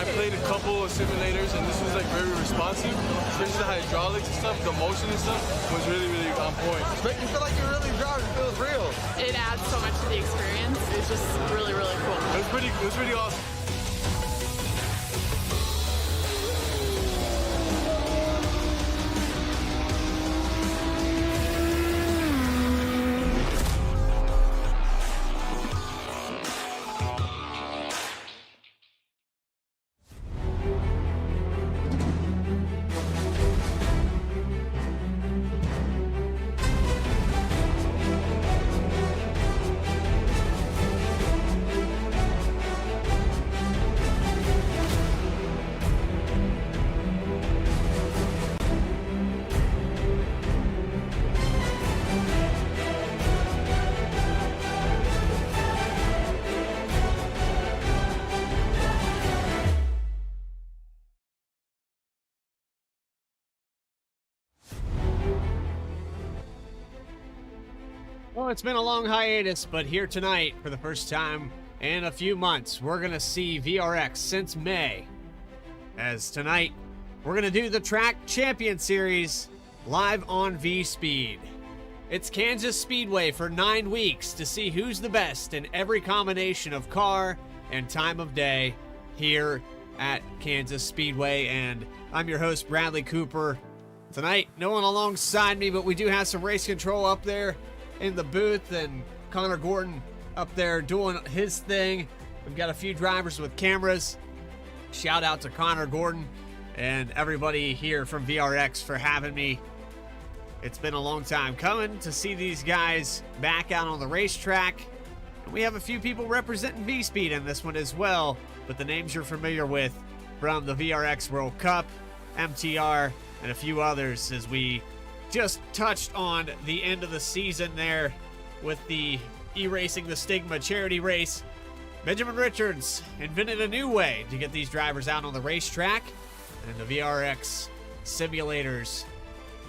I played a couple of simulators, and this was like very responsive, especially the hydraulics and stuff. The motion and stuff was really, really on point. But you feel like you're really driving. It feels real. It adds so much to the experience. It's just really, really cool. It was pretty awesome. Well, it's been a long hiatus, but here tonight, for the first time in a few months, we're going to see VRX since May. As tonight, we're going to do the Track Champion Series live on Vspeed. It's Kansas Speedway for 9 weeks to see who's the best in every combination of car and time of day here at Kansas Speedway. And I'm your host, Bradley Cooper. Tonight, no one alongside me, but we do have some race control up there in the booth, and Connor Gordon up there doing his thing. We've got a few drivers with cameras. Shout out to Connor Gordon and everybody here from VRX for having me. It's been a long time coming to see these guys back out on the racetrack. And we have a few people representing Vspeed in this one as well, but the names you're familiar with from the VRX World Cup, MTR, and a few others, as we just touched on the end of the season there with the Erasing the Stigma charity race. Benjamin Richards invented a new way to get these drivers out on the racetrack, and the VRX Simulators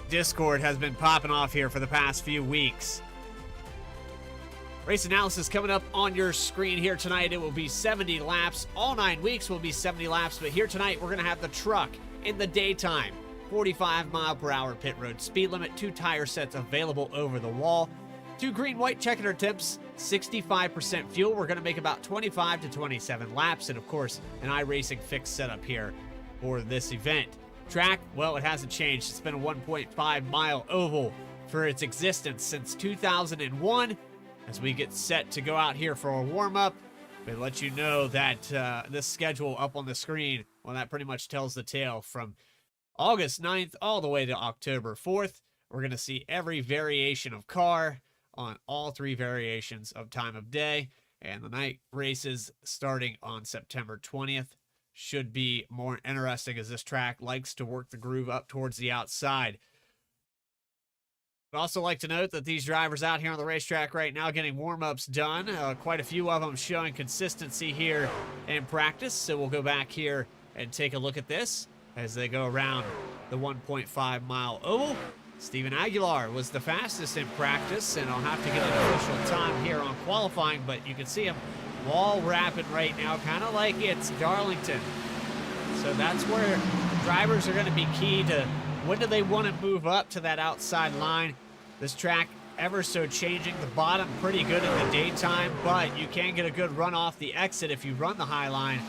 Discord has been popping off here for the past few weeks. Race analysis coming up on your screen here tonight. It will be 70 laps. All 9 weeks will be 70 laps, but here tonight we're going to have the truck in the daytime. 45-mile-per-hour pit road speed limit, 2 tire sets available over the wall, 2 green-white checkered attempts, 65% fuel. We're going to make about 25 to 27 laps, and of course, an iRacing fixed setup here for this event. Track, well, it hasn't changed. It's been a 1.5-mile oval for its existence since 2001. As we get set to go out here for a warm-up, we let you know that this schedule up on the screen, well, that pretty much tells the tale from August 9th all the way to October 4th. We're going to see every variation of car on all 3 variations of time of day. And the night races starting on September 20th should be more interesting, as this track likes to work the groove up towards the outside. I'd also like to note that these drivers out here on the racetrack right now getting warm-ups done. Quite a few of them showing consistency here in practice. So we'll go back here and take a look at this as they go around the 1.5-mile oval. Steven Aguilar was the fastest in practice, and I'll have to get an official time here on qualifying, but you can see him wall wrapping right now, kind of like it's Darlington. So that's where drivers are going to be key to when do they want to move up to that outside line. This track ever so changing, the bottom pretty good in the daytime, but you can get a good run off the exit if you run the high line,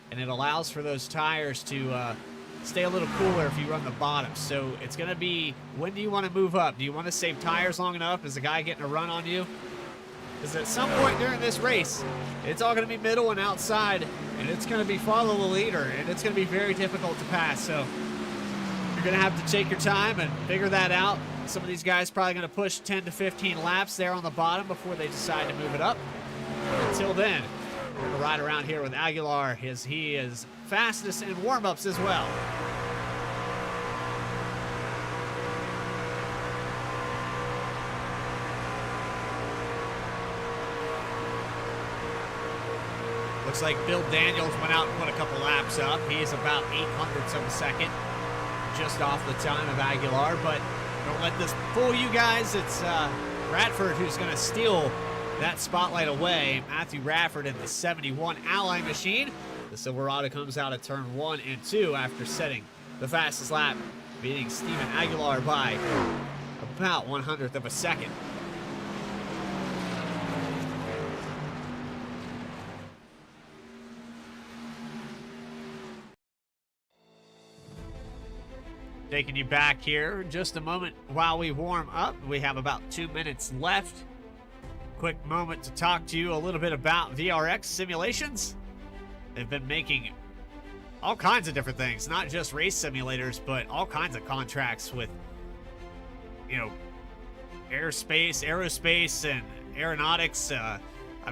and it allows for those tires to stay a little cooler if you run the bottom. So it's going to be, when do you want to move up? Do you want to save tires long enough? Is the guy getting a run on you? Because at some point during this race, it's all going to be middle and outside, and it's going to be follow the leader, and it's going to be very difficult to pass. So you're going to have to take your time and figure that out. Some of these guys probably going to push 10 to 15 laps there on the bottom before they decide to move it up. But until then, we're going to ride around here with Aguilar, as he is fastest in warm-ups as well. Looks like Bill Daniels went out and put a couple laps up. He is about 0.08 of a second, just off the time of Aguilar, but don't let this fool you guys. It's Radford who's going to steal that spotlight away. Matthew Radford in the 71 Ally machine. The Silverado comes out of turn 1 and 2 after setting the fastest lap, beating Steven Aguilar by about 1/100th of a second. Taking you back here in just a moment while we warm up. We have about 2 minutes left. Quick moment to talk to you a little bit about VRX simulations. They've been making all kinds of different things, not just race simulators, but all kinds of contracts with, you know, airspace, aerospace, and aeronautics. I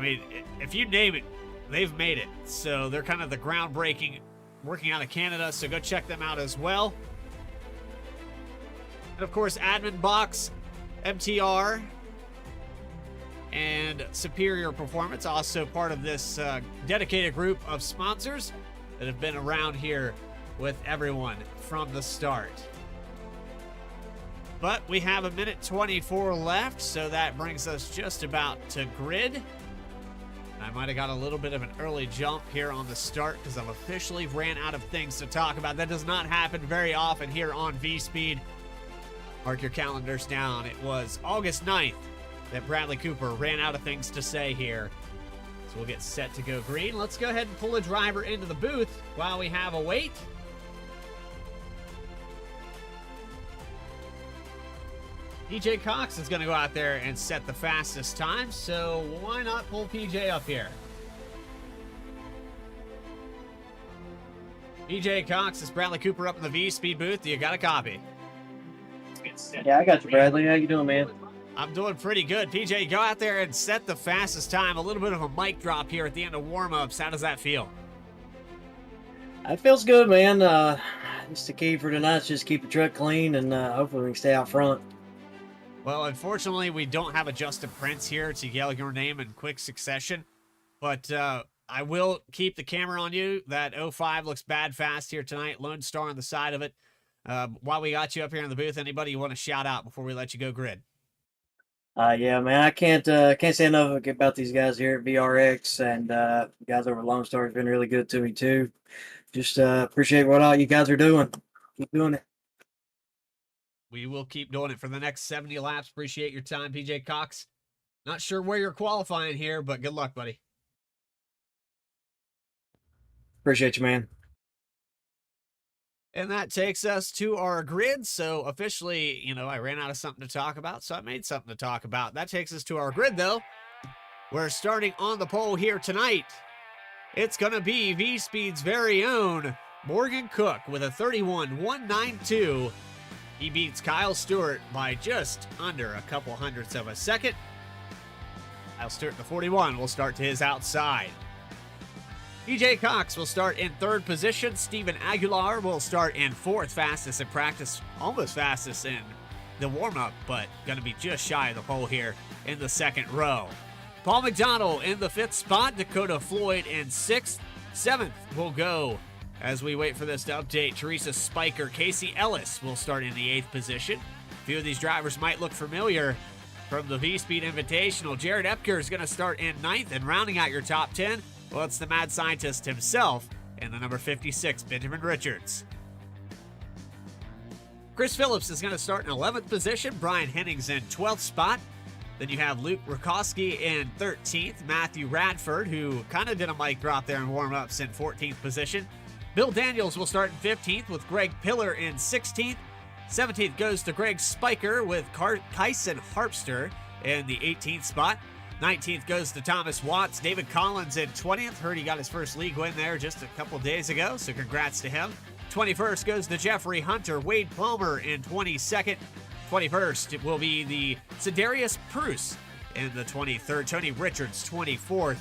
mean, if you name it, they've made it. So they're kind of the groundbreaking, working out of Canada, so go check them out as well. And of course, Admin Box, MTR, and Superior Performance, also part of this dedicated group of sponsors that have been around here with everyone from the start. But we have 1:24 left, so that brings us just about to grid. I might have got a little bit of an early jump here on the start because I've officially ran out of things to talk about. That does not happen very often here on Vspeed. Mark your calendars down. It was August 9th that Bradley Cooper ran out of things to say here. So we'll get set to go green. Let's go ahead and pull a driver into the booth while we have a wait. PJ Cox is going to go out there and set the fastest time, so why not pull PJ up here? PJ Cox is Bradley Cooper up in the Vspeed booth. You got a copy? Yeah, I got you, Bradley. How you doing, man? I'm doing pretty good. PJ, go out there and set the fastest time. A little bit of a mic drop here at the end of warm-ups. How does that feel? It feels good, man. Just the key for tonight is just keep the truck clean, and hopefully we can stay out front. Well, unfortunately, we don't have a Justin Prince here to yell your name in quick succession, but I will keep the camera on you. That 05 looks bad fast here tonight. Lone Star on the side of it. While we got you up here in the booth, anybody you want to shout out before we let you go grid? Yeah, man, I can't say enough about these guys here at VRX, and the guys over at Lone Star have been really good to me too. Just appreciate what all you guys are doing. Keep doing it. We will keep doing it for the next 70 laps. Appreciate your time, PJ Cox. Not sure where you're qualifying here, but good luck, buddy. Appreciate you, man. And that takes us to our grid. So officially, you know, I ran out of something to talk about, so I made something to talk about. That takes us to our grid, though. We're starting on the pole here tonight. It's going to be Vspeed's very own Morgan Cook with a 31.192. He beats Kyle Stewart by just under a couple hundredths of a second. Kyle Stewart, the 41, will start to his outside. PJ Cox will start in third position. Steven Aguilar will start in fourth, fastest in practice, almost fastest in the warm-up, but going to be just shy of the pole here in the second row. Paul McDonald in the fifth spot. Dakota Floyd in sixth. Seventh will go, as we wait for this to update, Teresa Spiker. Casey Ellis will start in the eighth position. A few of these drivers might look familiar from the Vspeed Invitational. Jared Epker is going to start in ninth, and rounding out your top 10, well, it's the mad scientist himself and the number 56, Benjamin Richards. Chris Phillips is going to start in 11th position. Brian Hennings in 12th spot. Then you have Luke Rakowski in 13th. Matthew Radford, who kind of did a mic drop there in warm-ups, in 14th position. Bill Daniels will start in 15th with Greg Pillar in 16th. 17th goes to Greg Spiker with Kyson Harpster in the 18th spot. 19th goes to Thomas Watts. David Collins in 20th. Heard he got his first league win there just a couple days ago, so congrats to him. 21st goes to Jeffrey Hunter. Wade Palmer in 22nd. 21st will be the Cedarius Pruce in the 23rd. Tony Richards, 24th.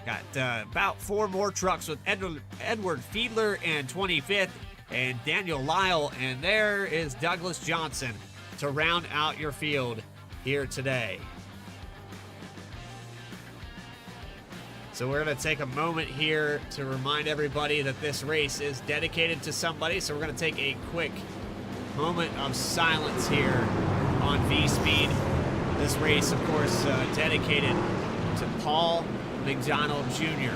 Got about four more trucks with Edward Fiedler in 25th and Daniel Lyle. And there is Douglas Johnson to round out your field here today. So we're going to take a moment here to remind everybody that this race is dedicated to somebody. So we're going to take a quick moment of silence here on Vspeed. This race, of course, dedicated to Paul McDonald Jr.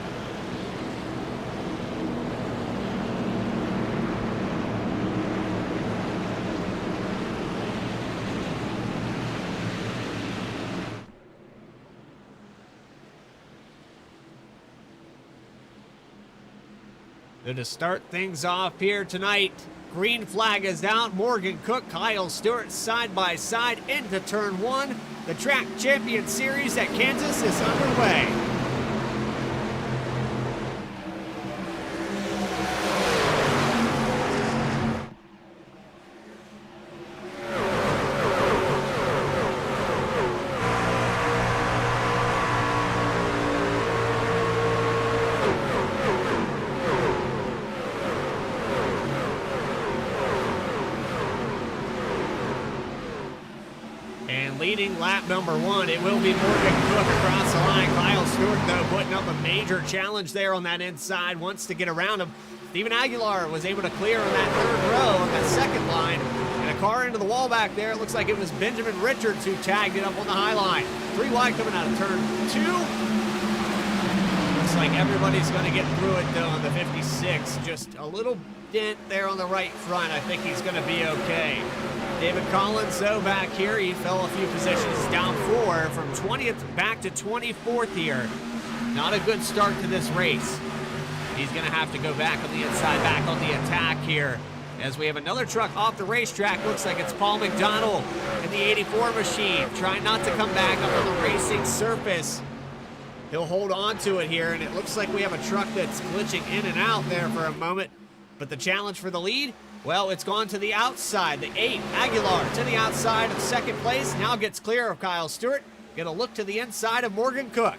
So to start things off here tonight, green flag is out. Morgan Cook, Kyle Stewart side by side into turn 1. The Track Champion Series at Kansas is underway. And leading lap number 1, it will be Morgan Cook across the line. Kyle Stewart, though, putting up a major challenge there on that inside, wants to get around him. Steven Aguilar was able to clear on that 3rd row on that 2nd line. And a car into the wall back there. It looks like it was Benjamin Richards who tagged it up on the high line. 3 wide coming out of turn 2. Looks like everybody's going to get through it, though, on the 56. Just a little dent there on the right front. I think he's going to be okay. David Collins, though, back here, he fell a few positions down 4 from 20th back to 24th here. Not a good start to this race. He's going to have to go back on the inside, back on the attack here. As we have another truck off the racetrack, looks like it's Paul McDonald in the 84 machine, trying not to come back up on the racing surface. He'll hold on to it here, and it looks like we have a truck that's glitching in and out there for a moment. But the challenge for the lead, well, it's gone to the outside. The 8, Aguilar, to the outside of 2nd place. Now gets clear of Kyle Stewart. Gonna look to the inside of Morgan Cook.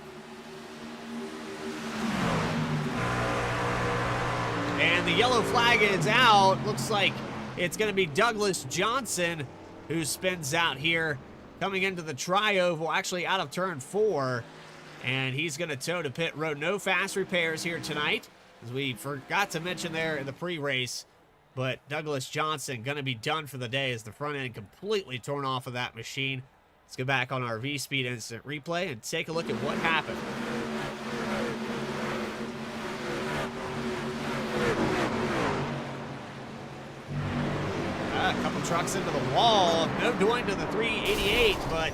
And the yellow flag is out. Looks like it's gonna be Douglas Johnson who spins out here, coming into the tri-oval, actually out of turn 4. And he's gonna toe to pit road. No fast repairs here tonight, as we forgot to mention there in the pre-race. But Douglas Johnson going to be done for the day as the front end completely torn off of that machine. Let's go back on our Vspeed instant replay and take a look at what happened. A couple trucks into the wall. No doing to the 388, but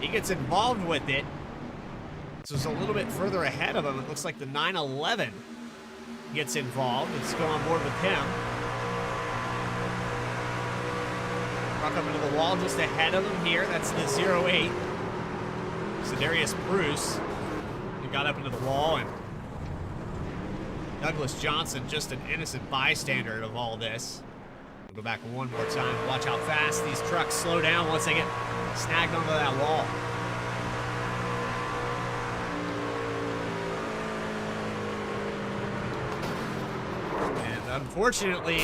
he gets involved with it. This was a little bit further ahead of him. It looks like the 911 gets involved. Let's go on board with him. Truck up into the wall just ahead of him here. That's the 08. Sedarius Bruce. He got up into the wall, and Douglas Johnson, just an innocent bystander of all this. We'll go back one more time. Watch how fast these trucks slow down once they get snagged onto that wall. Unfortunately,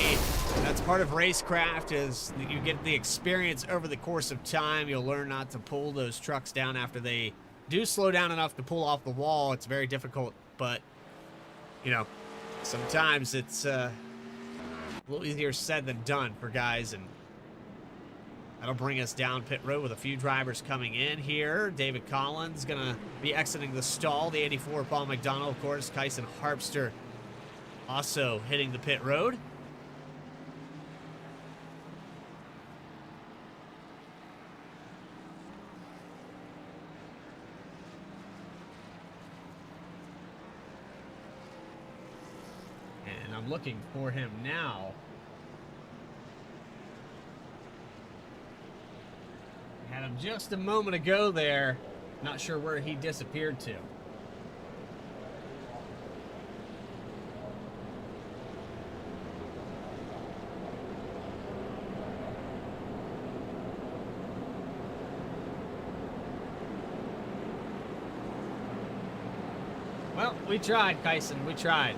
that's part of racecraft, is that you get the experience over the course of time. You'll learn not to pull those trucks down after they do slow down enough to pull off the wall. It's very difficult, but, you know, sometimes it's a little easier said than done for guys, and that'll bring us down pit road with a few drivers coming in here. David Collins going to be exiting the stall. The 84, Paul McDonald, of course. Kyson Harpster also hitting the pit road. And I'm looking for him now. Had him just a moment ago there. Not sure where he disappeared to. Well, we tried, Kyson. We tried.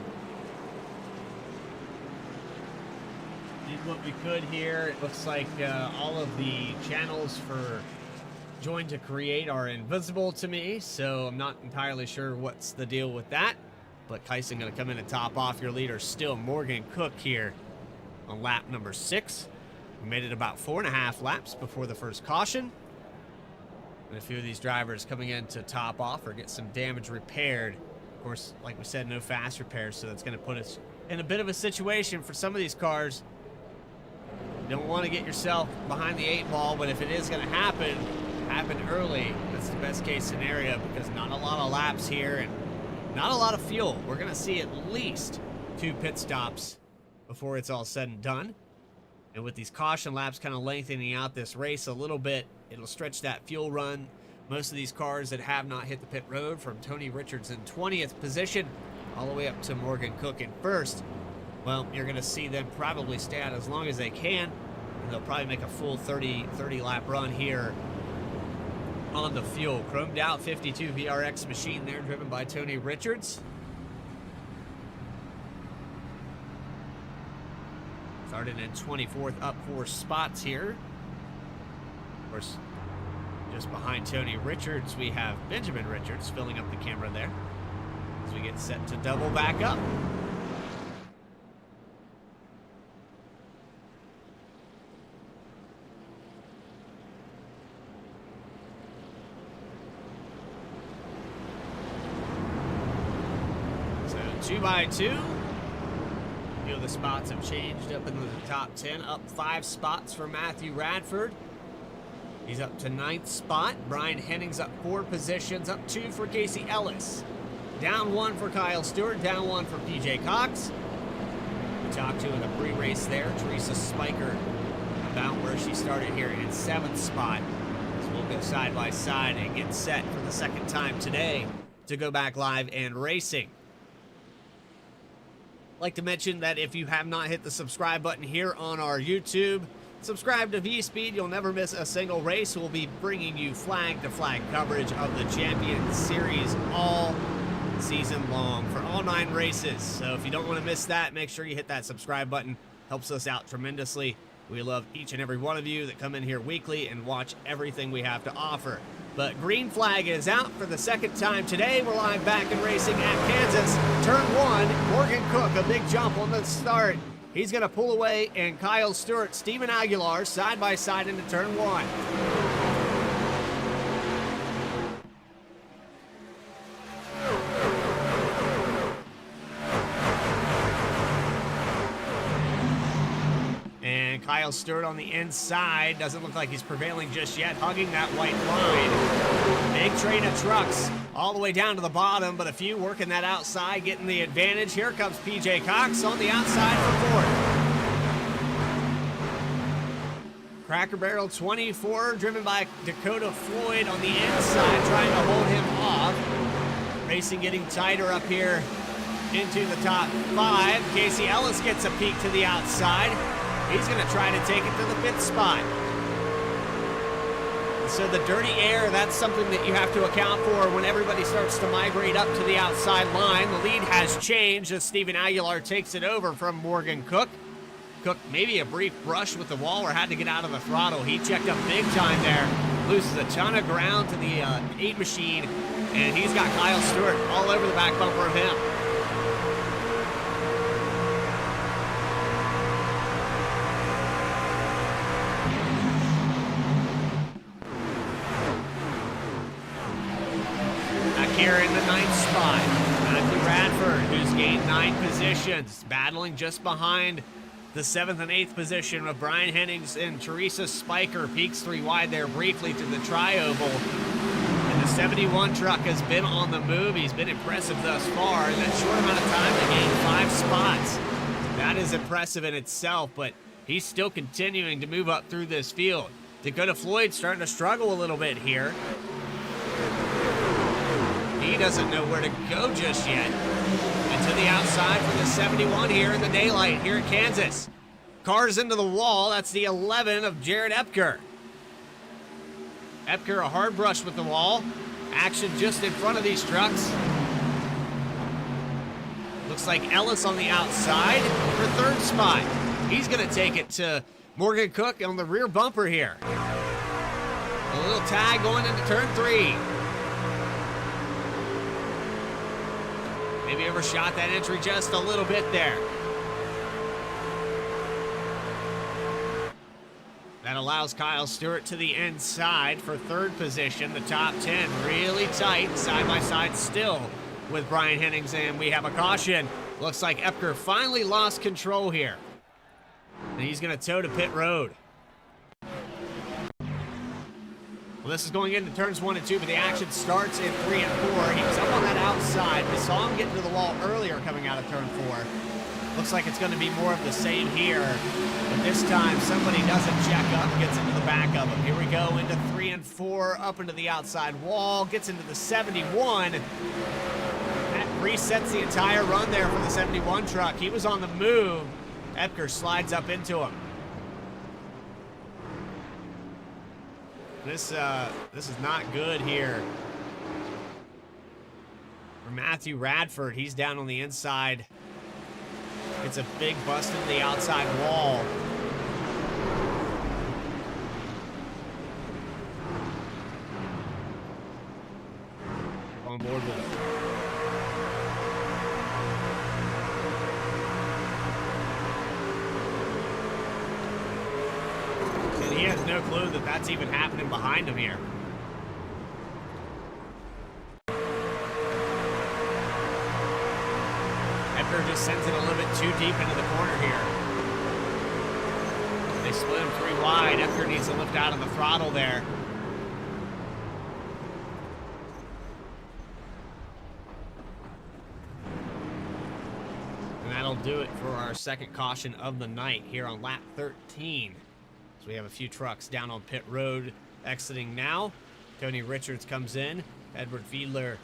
Did what we could here. It looks like all of the channels for Join to Create are invisible to me, so I'm not entirely sure what's the deal with that. But Kyson going to come in and top off. Your leader still Morgan Cook here on lap number 6. We made it about 4.5 laps before the first caution. And a few of these drivers coming in to top off or get some damage repaired. Of course, like we said, no fast repairs, so that's going to put us in a bit of a situation for some of these cars. You don't want to get yourself behind the 8 ball, but if it is going to happen early. That's the best case scenario, because not a lot of laps here and not a lot of fuel. We're going to see at least 2 pit stops before it's all said and done. And with these caution laps kind of lengthening out this race a little bit, it'll stretch that fuel run. Most of these cars that have not hit the pit road, from Tony Richards in 20th position all the way up to Morgan Cook in 1st, well, you're going to see them probably stay out as long as they can, and they'll probably make a full 30 lap run here on the fuel. Chromed out 52 VRX machine there, driven by Tony Richards. Started in 24th, up 4 spots here. Of course, just behind Tony Richards, we have Benjamin Richards filling up the camera there as we get set to double back up. So 2 by 2. Few of the spots have changed up into the top 10. Up 5 spots for Matthew Radford. He's up to 9th spot. Brian Henning's up 4 positions. Up 2 for Casey Ellis. Down 1 for Kyle Stewart. Down 1 for PJ Cox. We talked to in the pre-race there, Teresa Spiker, about where she started here in 7th spot. So we'll go side by side and get set for the second time today to go back live and racing. I'd like to mention that if you have not hit the subscribe button here on our YouTube, subscribe to Vspeed. You'll never miss a single race. We'll be bringing you flag-to-flag coverage of the Champions Series all season long for all 9 races. So if you don't want to miss that, make sure you hit that subscribe button. Helps us out tremendously. We love each and every one of you that come in here weekly and watch everything we have to offer. But green flag is out for the second time today. We're live back and racing at Kansas. Turn 1, Morgan Cook, a big jump on the start. He's going to pull away, and Kyle Stewart, Steven Aguilar, side by side into turn 1. And Kyle Stewart on the inside. Doesn't look like he's prevailing just yet, hugging that white line. Big train of trucks all the way down to the bottom, but a few working that outside, getting the advantage. Here comes PJ Cox on the outside for 4th. Cracker Barrel 24, driven by Dakota Floyd on the inside, trying to hold him off. Racing getting tighter up here into the top 5. Casey Ellis gets a peek to the outside. He's going to try to take it to the 5th spot. So the dirty air, that's something that you have to account for when everybody starts to migrate up to the outside line. The lead has changed as Steven Aguilar takes it over from Morgan Cook. Cook maybe a brief brush with the wall or had to get out of the throttle. He checked up big time there. Loses a ton of ground to the 8 machine, and he's got Kyle Stewart all over the back bumper of him. Here in the 9th spot, Matthew Radford, who's gained 9 positions, battling just behind the 7th and 8th position with Brian Hennings and Teresa Spiker. Peaks 3 wide there briefly to the tri-oval. And the 71 truck has been on the move. He's been impressive thus far. In that short amount of time, they gained 5 spots. That is impressive in itself, but he's still continuing to move up through this field. Dakota Floyd starting to struggle a little bit here. He doesn't know where to go just yet. And to the outside for the 71 here in the daylight here at Kansas. Cars into the wall. That's the 11 of Jared Epker. Epker a hard brush with the wall. Action just in front of these trucks. Looks like Ellis on the outside for 3rd spot. He's going to take it to Morgan Cook on the rear bumper here. A little tag going into turn 3. Maybe overshot that entry just a little bit there. That allows Kyle Stewart to the inside for 3rd position. The top 10 really tight, side by side still with Brian Hennings, and we have a caution. Looks like Epker finally lost control here. And he's going to tow to pit road. Well, this is going into turns 1 and 2, but the action starts in 3 and 4. He was up on that outside. We saw him getting to the wall earlier coming out of turn 4. Looks like it's going to be more of the same here. But this time, somebody doesn't check up, gets into the back of them. Here we go into 3 and 4, up into the outside wall, gets into the 71. That resets the entire run there for the 71 truck. He was on the move. Epker slides up into him. This is not good here. For Matthew Radford, he's down on the inside. It's a big bust into the outside wall. On board with it. And he has no clue that that's even happening behind him here. Edgar just sends it a little bit too deep into the corner here. They split him 3 wide. Edgar needs to lift out of the throttle there. And that'll do it for our second caution of the night here on lap 13. So we have a few trucks down on pit road exiting now. Tony Richards comes in. Edward Fiedler,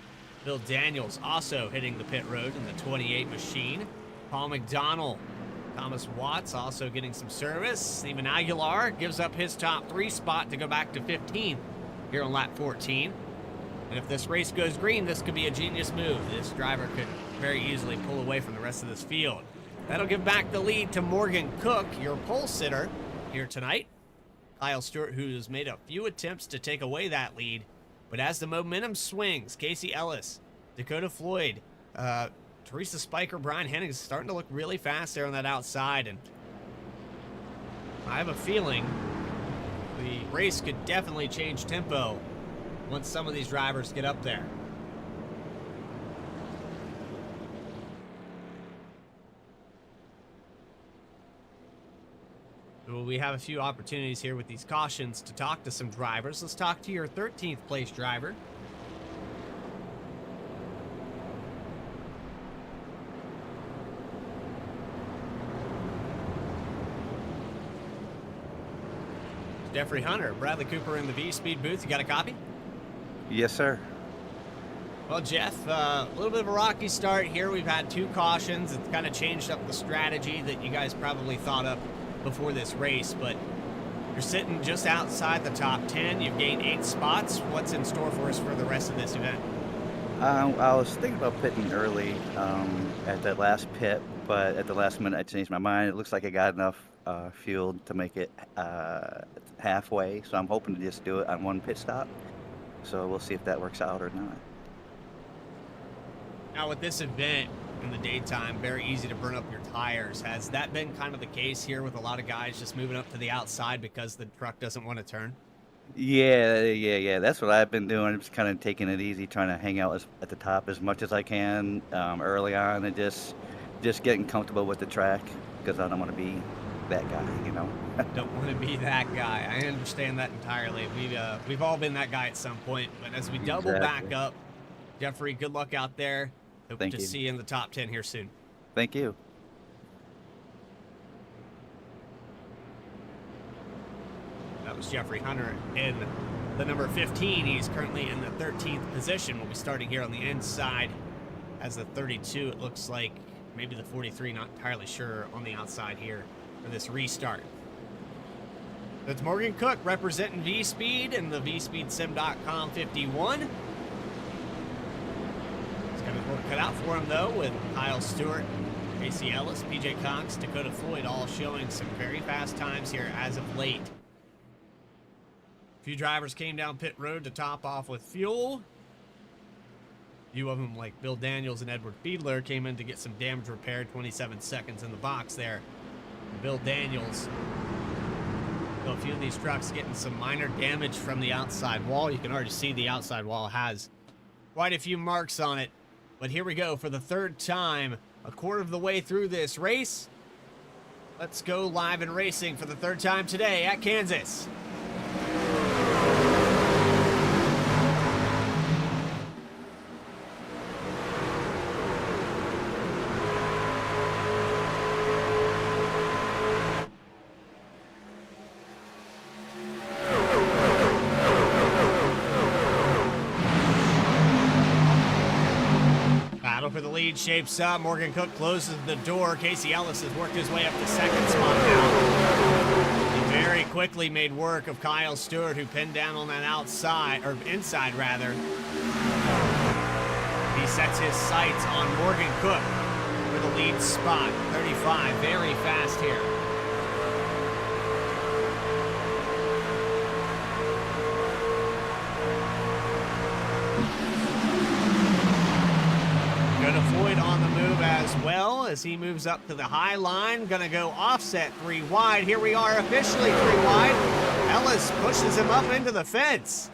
Bill Daniels also hitting the pit road in the 28 machine. Paul McDonald, Thomas Watts also getting some service. Stephen Aguilar gives up his top 3 spot to go back to 15th here on lap 14. And if this race goes green, this could be a genius move. This driver could very easily pull away from the rest of this field. That'll give back the lead to Morgan Cook, your pole sitter here tonight. Kyle Stewart, who's made a few attempts to take away that lead. But as the momentum swings, Casey Ellis, Dakota Floyd, Teresa Spiker, Brian Hennig is starting to look really fast there on that outside. And I have a feeling the race could definitely change tempo once some of these drivers get up there. Well, we have a few opportunities here with these cautions to talk to some drivers. Let's talk to your 13th place driver. Jeffrey Hunter, Bradley Cooper in the Vspeed booth. You got a copy? Yes, sir. Well, Jeff, a little bit of a rocky start here. We've had 2 cautions. It's kind of changed up the strategy that you guys probably thought up before this race, but you're sitting just outside the top 10. You've gained 8 spots. What's in store for us for the rest of this event? I was thinking about pitting early at that last pit, but at the last minute I changed my mind. It looks like I got enough fuel to make it halfway, so I'm hoping to just do it on 1 pit stop. So we'll see if that works out or not. Now with this event in the daytime, very easy to burn up your tires. Has that been kind of the case here with a lot of guys just moving up to the outside because the truck doesn't want to turn? Yeah. That's what I've been doing. Just kind of taking it easy, trying to hang out at the top as much as I can early on, and just getting comfortable with the track because I don't want to be that guy, you know. Don't want to be that guy. I understand that entirely. We've all been that guy at some point. But as we double back up, Jeffrey, good luck out there. Hope to see you in the top 10 here soon. Thank you. That was Jeffrey Hunter in the number 15. He's currently in the 13th position. We'll be starting here on the inside as the 32. It looks like maybe the 43, not entirely sure, on the outside here for this restart. That's Morgan Cook representing Vspeed in the VSpeedSim.com 51. Work cut out for him though, with Kyle Stewart, Casey Ellis, PJ Cox, Dakota Floyd all showing some very fast times here as of late. A few drivers came down pit road to top off with fuel. A few of them, like Bill Daniels and Edward Fiedler, came in to get some damage repaired. 27 seconds in the box there. Bill Daniels. So a few of these trucks getting some minor damage from the outside wall. You can already see the outside wall has quite a few marks on it. But here we go for the 3rd time, a quarter of the way through this race. Let's go live and racing for the 3rd time today at Kansas. for the lead shapes up. Morgan Cook closes the door. Casey Ellis has worked his way up to second spot now. He very quickly made work of Kyle Stewart, who pinned down on that outside, or inside rather. He sets his sights on Morgan Cook for the lead spot. 35, very fast here. Floyd on the move as well as he moves up to the high line. Gonna go offset 3 wide. Here we are officially 3 wide. Ellis pushes him up into the fence.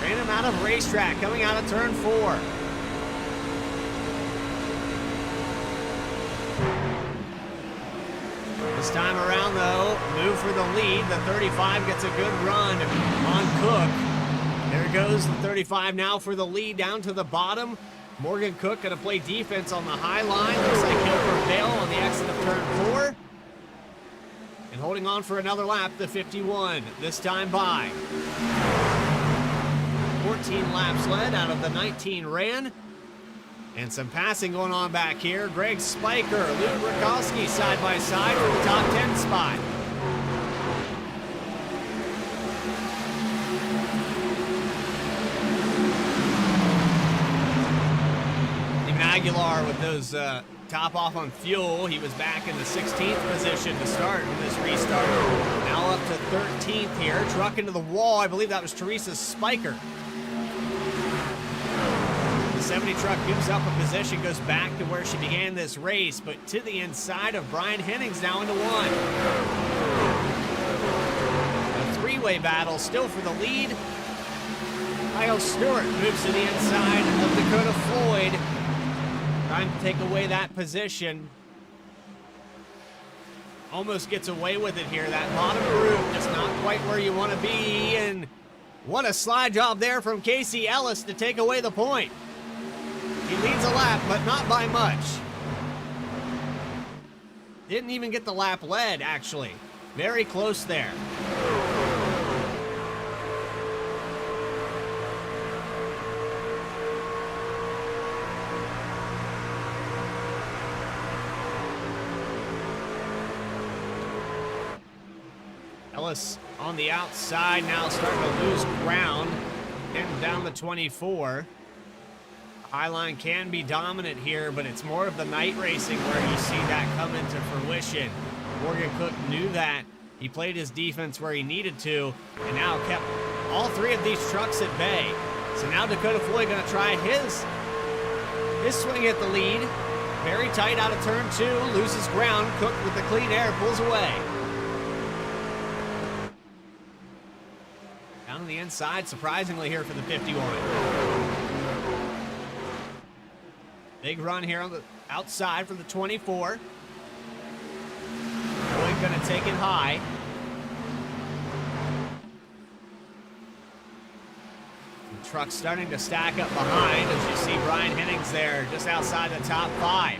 Ran him out of racetrack coming out of turn 4. This time around, though, move for the lead. The 35 gets a good run on Cook. There goes the 35 now for the lead down to the bottom. Morgan Cook going to play defense on the high line. Looks like he'll prevail on the exit of turn 4. And holding on for another lap, the 51, this time by. 14 laps led out of the 19 ran. And some passing going on back here. Greg Spiker, Luke Rakowski side by side for the top 10 spot. Even Aguilar with those top off on fuel. He was back in the 16th position to start in this restart. Now up to 13th here. Truck into the wall. I believe that was Teresa Spiker. 70 truck moves up a position, goes back to where she began this race, but to the inside of Brian Hennings now into 1. A 3-way battle still for the lead. Kyle Stewart moves to the inside of Dakota Floyd, trying to take away that position. Almost gets away with it here. That bottom group just not quite where you want to be, and what a slide job there from Casey Ellis to take away the point. He leads a lap, but not by much. Didn't even get the lap led, actually. Very close there. Ellis on the outside now starting to lose ground. Getting down the 24. Highline can be dominant here, but it's more of the night racing where you see that come into fruition. Morgan Cook knew that. He played his defense where he needed to, and now kept all 3 of these trucks at bay. So now Dakota Floyd going to try his swing at the lead. Very tight out of turn 2, loses ground. Cook with the clean air pulls away. Down on the inside, surprisingly here for the 51. Big run here on the outside for the 24. Floyd going to take it high. The truck's starting to stack up behind as you see Brian Hennings there just outside the top 5.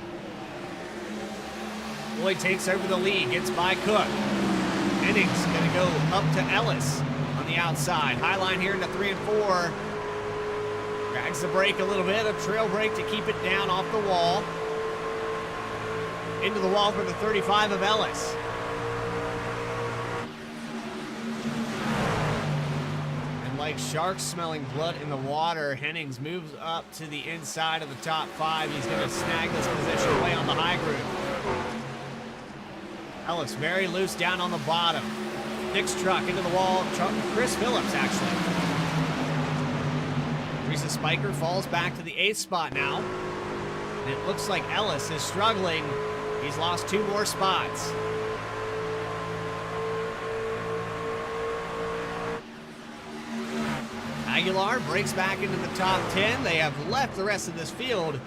Floyd takes over the lead, gets by Cook. Hennings going to go up to Ellis on the outside. High line here into 3 and 4. Drags the brake a little bit, a trail brake to keep it down off the wall. Into the wall for the 35 of Ellis. And like sharks smelling blood in the water, Hennings moves up to the inside of the top 5. He's going to snag this position way on the high group. Ellis very loose down on the bottom. Nick's truck into the wall. Chris Phillips, actually. Teresa Spiker falls back to the 8th spot now. And it looks like Ellis is struggling. He's lost 2 more spots. Aguilar breaks back into the top 10. They have left the rest of this field.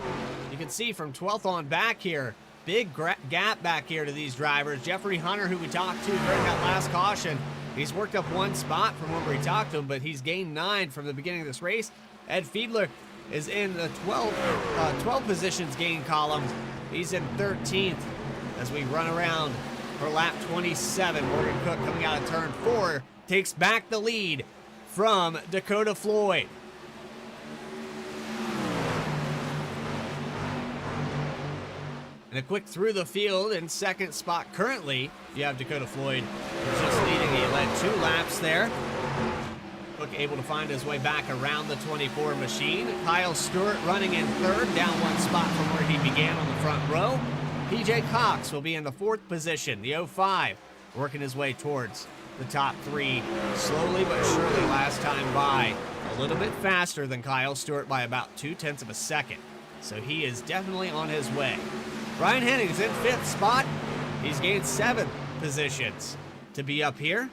You can see from 12th on back here. Big gap back here to these drivers. Jeffrey Hunter, who we talked to during that last caution, he's worked up 1 spot from when we talked to him, but he's gained 9 from the beginning of this race. Ed Fiedler is in the 12 positions gain column. He's in 13th as we run around for lap 27. Morgan Cook coming out of turn 4 takes back the lead from Dakota Floyd. And a quick through the field in second spot currently, you have Dakota Floyd who's just leading. He led 2 laps there. Cook able to find his way back around the 24 machine. Kyle Stewart running in third, down 1 spot from where he began on the front row. PJ Cox will be in the 4th position, the 05, working his way towards the top 3 slowly but surely last time by. A little bit faster than Kyle Stewart by about 0.2 of a second. So he is definitely on his way. Brian Henning's in 5th spot. He's gained 7 positions to be up here.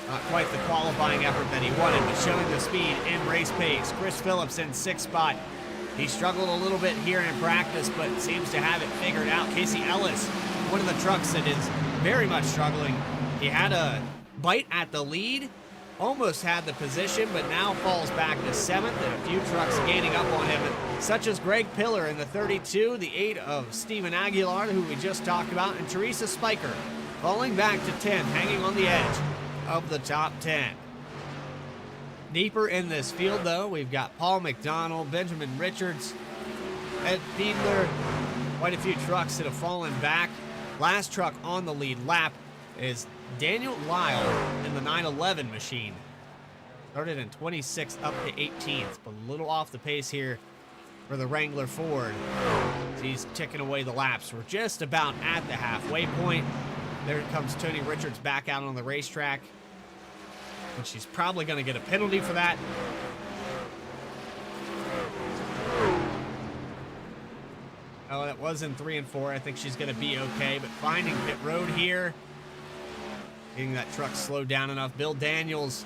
Not quite the qualifying effort that he wanted, but showing the speed in race pace. Chris Phillips in 6th spot. He struggled a little bit here in practice, but seems to have it figured out. Casey Ellis, one of the trucks that is very much struggling. He had a bite at the lead, almost had the position, but now falls back to 7th, and a few trucks gaining up on him, such as Greg Pillar in the 32, the 8 of Steven Aguilar, who we just talked about, and Teresa Spiker falling back to 10th, hanging on the edge of the top 10. Deeper in this field, though, we've got Paul McDonald, Benjamin Richards, Ed Fiedler, quite a few trucks that have fallen back. Last truck on the lead lap is Daniel Lyle in the 911 machine. Started in 26th up to 18th, but a little off the pace here for the Wrangler Ford. He's ticking away the laps. We're just about at the halfway point. There comes Tony Richards back out on the racetrack, and she's probably going to get a penalty for that. Oh, that was in 3 and 4. I think she's going to be okay, but finding pit road here, getting that truck slowed down enough. Bill Daniels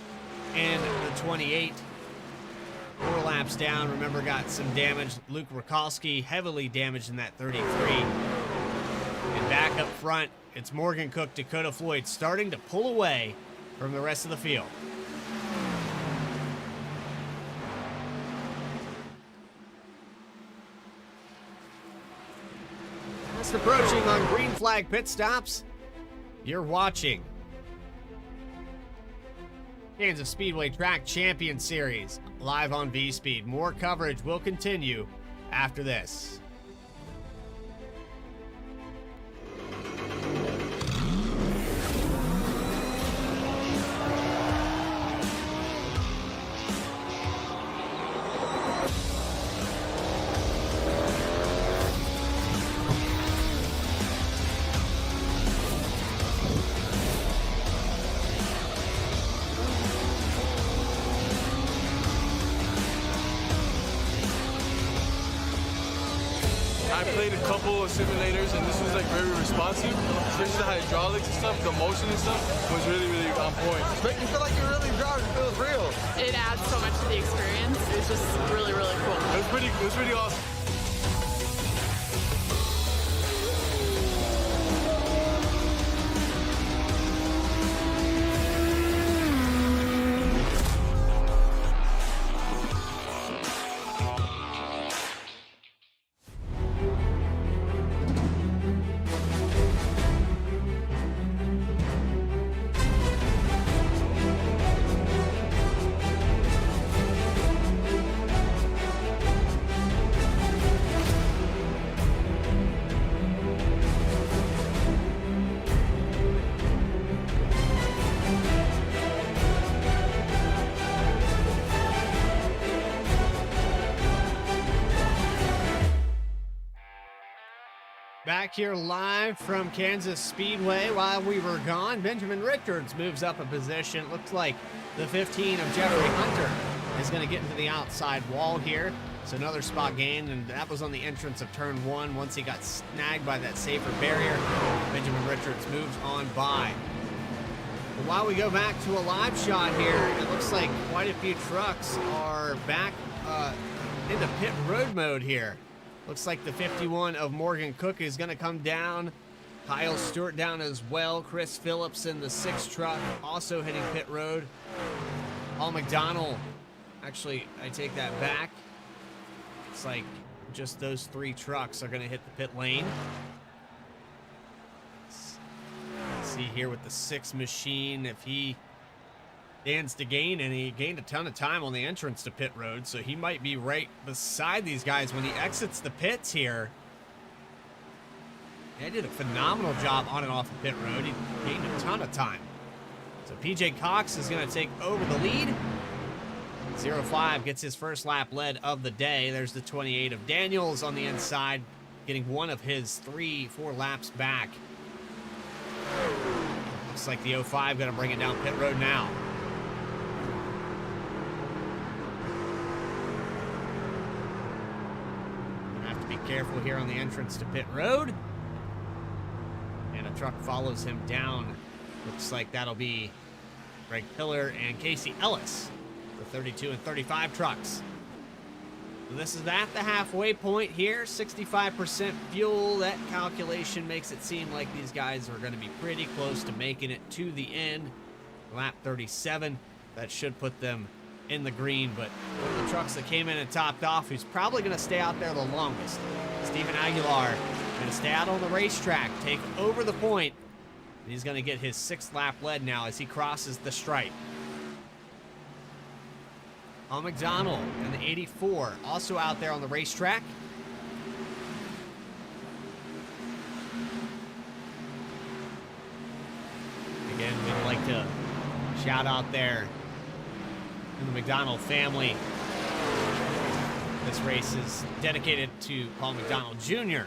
in the 28. 4 laps down. Remember, got some damage. Luke Rakowski heavily damaged in that 33. And back up front, it's Morgan Cook, Dakota Floyd starting to pull away from the rest of the field. Fast approaching on green flag pit stops. You're watching Kansas Speedway Track Champion Series live on Vspeed. More coverage will continue after this. I played a couple of simulators and this was like very responsive, especially the hydraulics and stuff, the motion and stuff was really, really on point. Make you feel like you're really driving. It feels real. It adds so much to the experience. It's just really, really cool. It was pretty awesome. Back here live from Kansas Speedway. While we were gone, Benjamin Richards moves up a position. Looks like the 15 of Jeffrey Hunter is going to get into the outside wall here. So another spot gain, and that was on the entrance of turn 1. Once he got snagged by that safer barrier, Benjamin Richards moves on by. But while we go back to a live shot here, it looks like quite a few trucks are back into pit road mode here. Looks like the 51 of Morgan Cook is going to come down. Kyle Stewart down as well. Chris Phillips in the 6 truck also hitting pit road. Paul McDonald, actually, I take that back. It's like just those 3 trucks are going to hit the pit lane. Let's See here with the 6 machine, if he stands to gain, and he gained a ton of time on the entrance to pit road, so he might be right beside these guys when he exits the pits here. He did a phenomenal job on and off the pit road. He gained a ton of time. So PJ Cox is going to take over the lead. 05 gets his first lap led of the day. There's the 28 of Daniels on the inside, getting one of his 3-4 laps back. Looks like the 05 going to bring it down pit road now. Gonna have to be careful here on the entrance to pit road. And a truck follows him down. Looks like that'll be Greg Pillar and Casey Ellis, the 32 and 35 trucks. So this is at the halfway point here, 65% fuel. That calculation makes it seem like these guys are going to be pretty close to making it to the end. Lap 37, that should put them in the green, but one of the trucks that came in and topped off, who's probably going to stay out there the longest, Steven Aguilar, going to stay out on the racetrack, take over the point, and he's going to get his 6th lap lead now as he crosses the stripe. Paul McDonald and the 84 also out there on the racetrack. Again, we'd like to shout out there to the McDonald family. This race is dedicated to Paul McDonald Jr.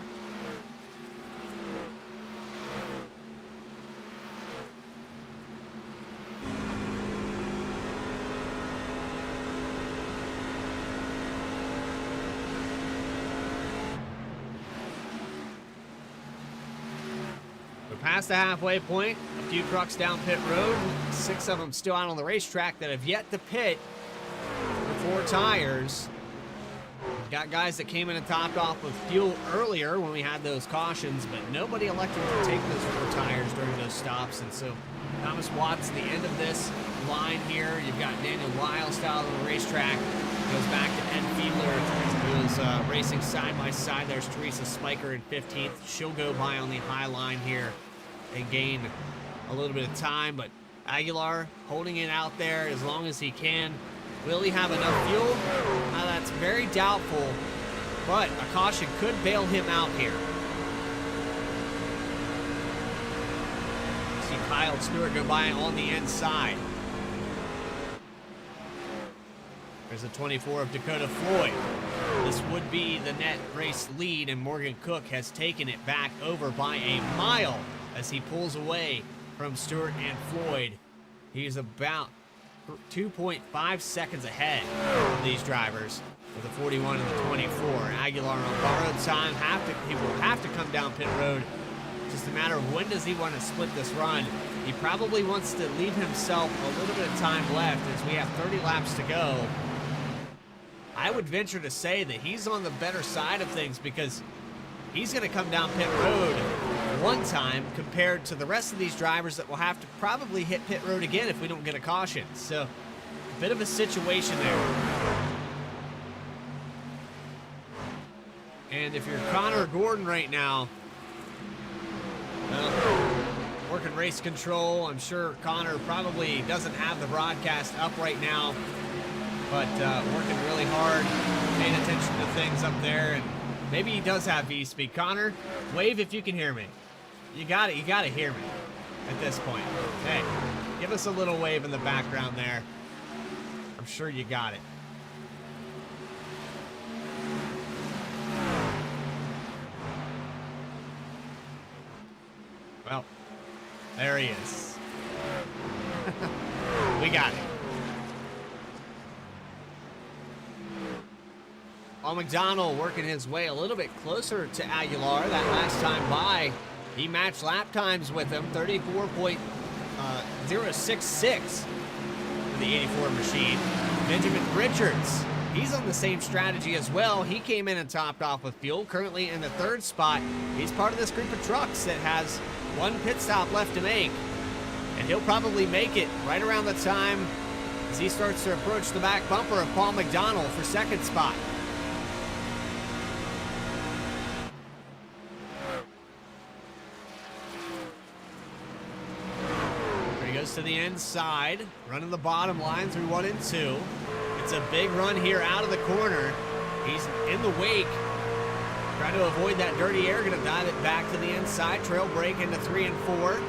Past the halfway point, a few trucks down pit road, 6 of them still out on the racetrack that have yet to pit with 4 tires. We've got guys that came in and topped off with fuel earlier when we had those cautions, but nobody elected to take those 4 tires during those stops. And so Thomas Watts, the end of this line here, you've got Daniel Lyle still out on the racetrack. Goes back to Ed Fiedler, who is racing side by side. There's Teresa Spiker in 15th. She'll go by on the high line here and gain a little bit of time, but Aguilar holding it out there as long as he can. Will he have enough fuel? That's very doubtful, but a caution could bail him out here. See Kyle Stewart go by on the inside. There's a 24 of Dakota Floyd. This would be the net race lead, and Morgan Cook has taken it back over by a mile as he pulls away from Stewart and Floyd. He's about 2.5 seconds ahead of these drivers with the 41 and the 24. Aguilar on borrowed time. He will have to come down pit road. Just a matter of when does he want to split this run. He probably wants to leave himself a little bit of time left as we have 30 laps to go. I would venture to say that he's on the better side of things because he's going to come down pit road one time compared to the rest of these drivers that will have to probably hit pit road again if we don't get a caution. So, a bit of a situation there. And if you're Connor Gordon right now, working race control, I'm sure Connor probably doesn't have the broadcast up right now, but working really hard, paying attention to things up there, and maybe he does have Vspeed. Connor, wave if you can hear me. You got it. You got to hear me at this point. Hey, give us a little wave in the background there. I'm sure you got it. Well, there he is. We got it. Paul McDonald working his way a little bit closer to Aguilar. That last time by, he matched lap times with him, 34.066 for the 84 machine. Benjamin Richards, he's on the same strategy as well. He came in and topped off with fuel, currently in the 3rd spot. He's part of this group of trucks that has one pit stop left to make, and he'll probably make it right around the time as he starts to approach the back bumper of Paul McDonald for 2nd spot. goes to the inside, running the bottom line through 1 and 2. It's a big run here out of the corner. He's in the wake. Trying to avoid that dirty air, gonna dive it back to the inside. Trail break into 3 and 4.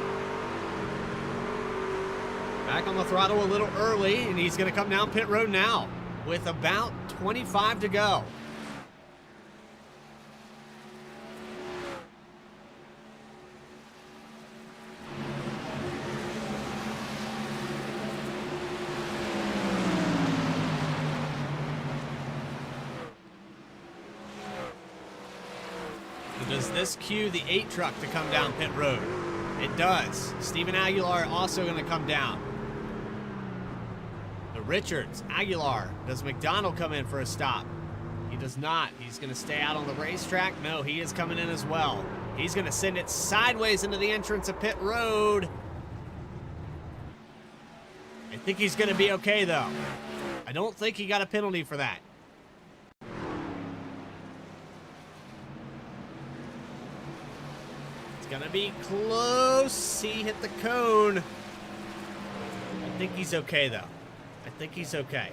Back on the throttle a little early, and he's gonna come down pit road now with about 25 to go. Does this cue the 8 truck to come down pit road? It does. Steven Aguilar also going to come down. The Richards, Aguilar. Does McDonald come in for a stop? He does not. He's going to stay out on the racetrack. No, he is coming in as well. He's going to send it sideways into the entrance of pit road. I think he's going to be okay, though. I don't think he got a penalty for that. Gonna be close. He hit the cone. I think he's okay, though. I think he's okay.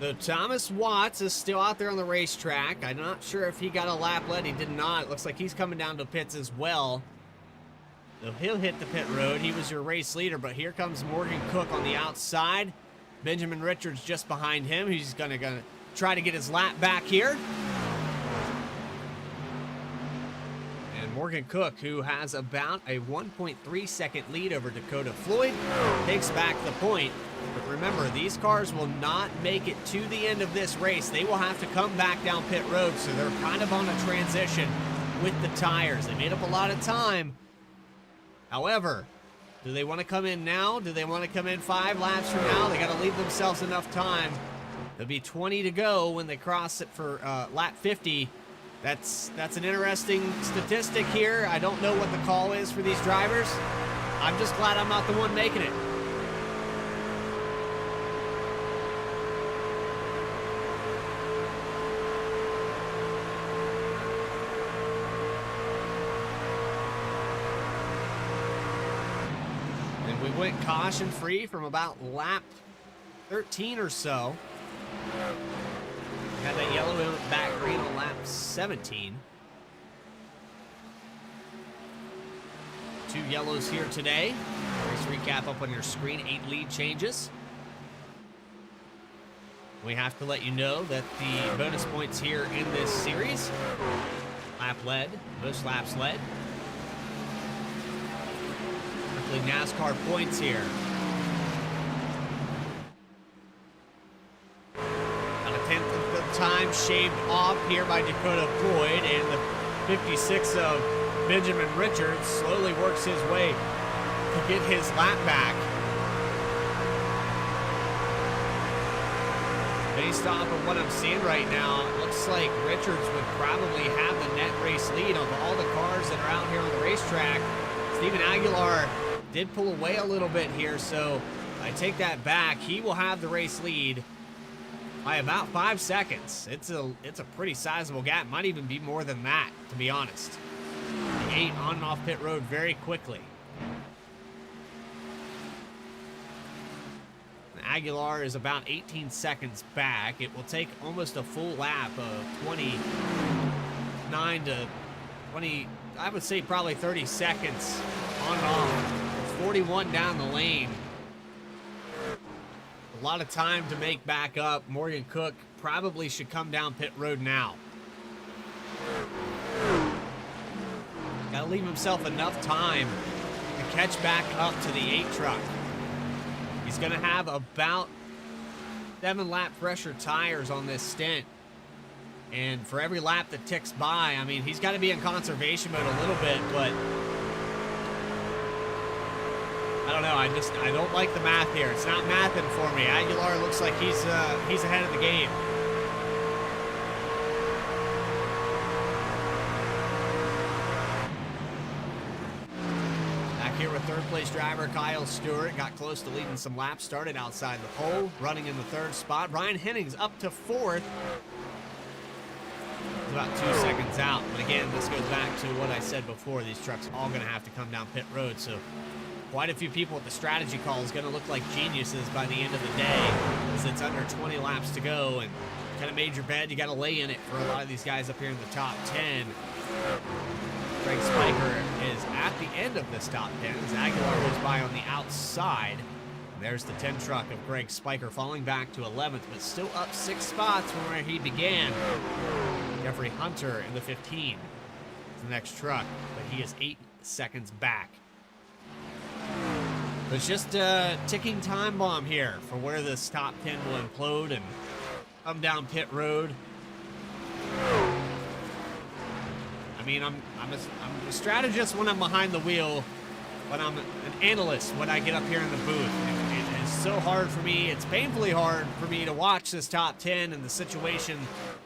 So Thomas Watts is still out there on the racetrack. I'm not sure if he got a lap led. He did not. It looks like he's coming down to pits as well. So he'll hit the pit road. He was your race leader, but here comes Morgan Cook on the outside. Benjamin Richards just behind him. He's gonna try to get his lap back here. And Morgan Cook, who has about a 1.3 second lead over Dakota Floyd, takes back the point. But remember, these cars will not make it to the end of this race. They will have to come back down pit road, so they're kind of on a transition with the tires. They made up a lot of time. However, do they want to come in now? Do they want to come in 5 laps from now? They got to leave themselves enough time. There'll be 20 to go when they cross it for lap 50. That's an interesting statistic here. I don't know what the call is for these drivers. I'm just glad I'm not the one making it. We went caution-free from about lap 13 or so. Had that yellow in back green on lap 17. 2 yellows here today. Race recap up on your screen, 8 lead changes. We have to let you know that the bonus points here in this series, lap led, most laps led. NASCAR points here. About a 10th of the time shaved off here by Dakota Floyd, and the 56 of Benjamin Richards slowly works his way to get his lap back. Based off of what I'm seeing right now, it looks like Richards would probably have the net race lead of all the cars that are out here on the racetrack. Steven Aguilar did pull away a little bit here, so I take that back. He will have the race lead by about 5 seconds. It's a pretty sizable gap. Might even be more than that, to be honest. The 8 on and off pit road very quickly. Aguilar is about 18 seconds back. It will take almost a full lap of 29 to 20, I would say probably 30 seconds on and off. 41 down the lane. A lot of time to make back up. Morgan Cook probably should come down pit road now. Got to leave himself enough time to catch back up to the 8 truck. He's going to have about 7 lap pressure tires on this stint. And for every lap that ticks by, I mean, he's got to be in conservation mode a little bit, but I don't know. I don't like the math here. It's not mathing for me. Aguilar looks like he's ahead of the game. Back here with third place driver Kyle Stewart. Got close to leading some laps. Started outside the pole, running in the 3rd spot. Ryan Hennings up to 4th. It's about 2 seconds out. But again, this goes back to what I said before. These trucks all going to have to come down pit road. So quite a few people at the strategy call is going to look like geniuses by the end of the day, as it's under 20 laps to go. And kind of made your bed. You got to lay in it for a lot of these guys up here in the top 10. Greg Spiker is at the end of this top 10 as Aguilar goes by on the outside. There's the 10 truck of Greg Spiker falling back to 11th, but still up 6 spots from where he began. Jeffrey Hunter in the 15 is the next truck, but he is 8 seconds back. It's just a ticking time bomb here for where this top 10 will implode and come down pit road. I mean, I'm a strategist when I'm behind the wheel, but I'm an analyst when I get up here in the booth. It is so hard for me. It's painfully hard for me to watch this top 10 and the situation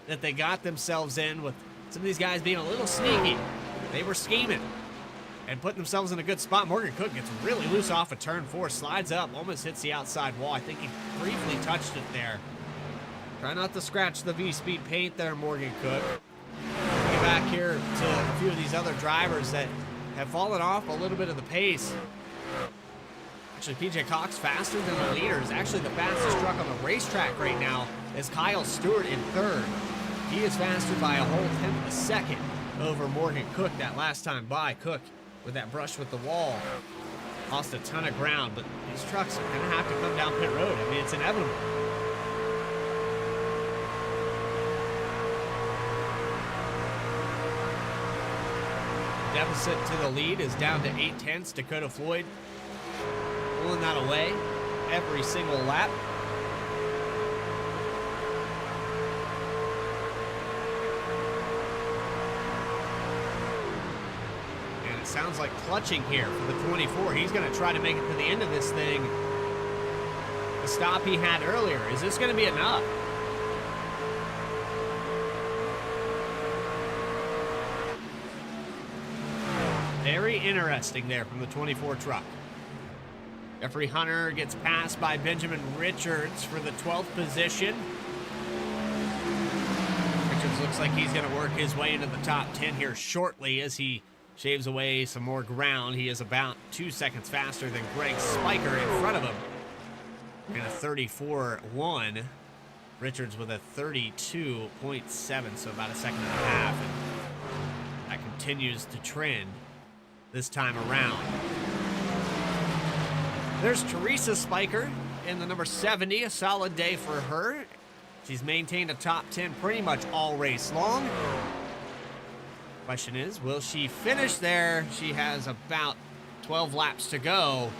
that they got themselves in, with some of these guys being a little sneaky. They were scheming and putting themselves in a good spot. Morgan Cook gets really loose off of turn 4, slides up, almost hits the outside wall. I think he briefly touched it there. Try not to scratch the Vspeed paint there, Morgan Cook. Get back here to a few of these other drivers that have fallen off a little bit of the pace. Actually, PJ Cox faster than the leaders. Actually, the fastest truck on the racetrack right now is Kyle Stewart in 3rd. He is faster by a whole 10th of a second over Morgan Cook that last time by. Cook with that brush with the wall lost a ton of ground, but these trucks are going to have to come down pit road. I mean, it's inevitable. Deficit to the lead is down to 8/10. Dakota Floyd pulling that away every single lap. And it sounds like clutching here for the 24. He's going to try to make it to the end of this thing. The stop he had earlier. Is this going to be enough? Very interesting there from the 24 truck. Jeffrey Hunter gets passed by Benjamin Richards for the 12th position. Richards looks like he's going to work his way into the top 10 here shortly as he shaves away some more ground. He is about 2 seconds faster than Greg Spiker in front of him. And a 34.1. Richards with a 32.7, so about a second and a half. And that continues to trend this time around. There's Teresa Spiker in the number 70, a solid day for her. She's maintained a top 10 pretty much all race long. Question is, will she finish there? She has about 12 laps to go.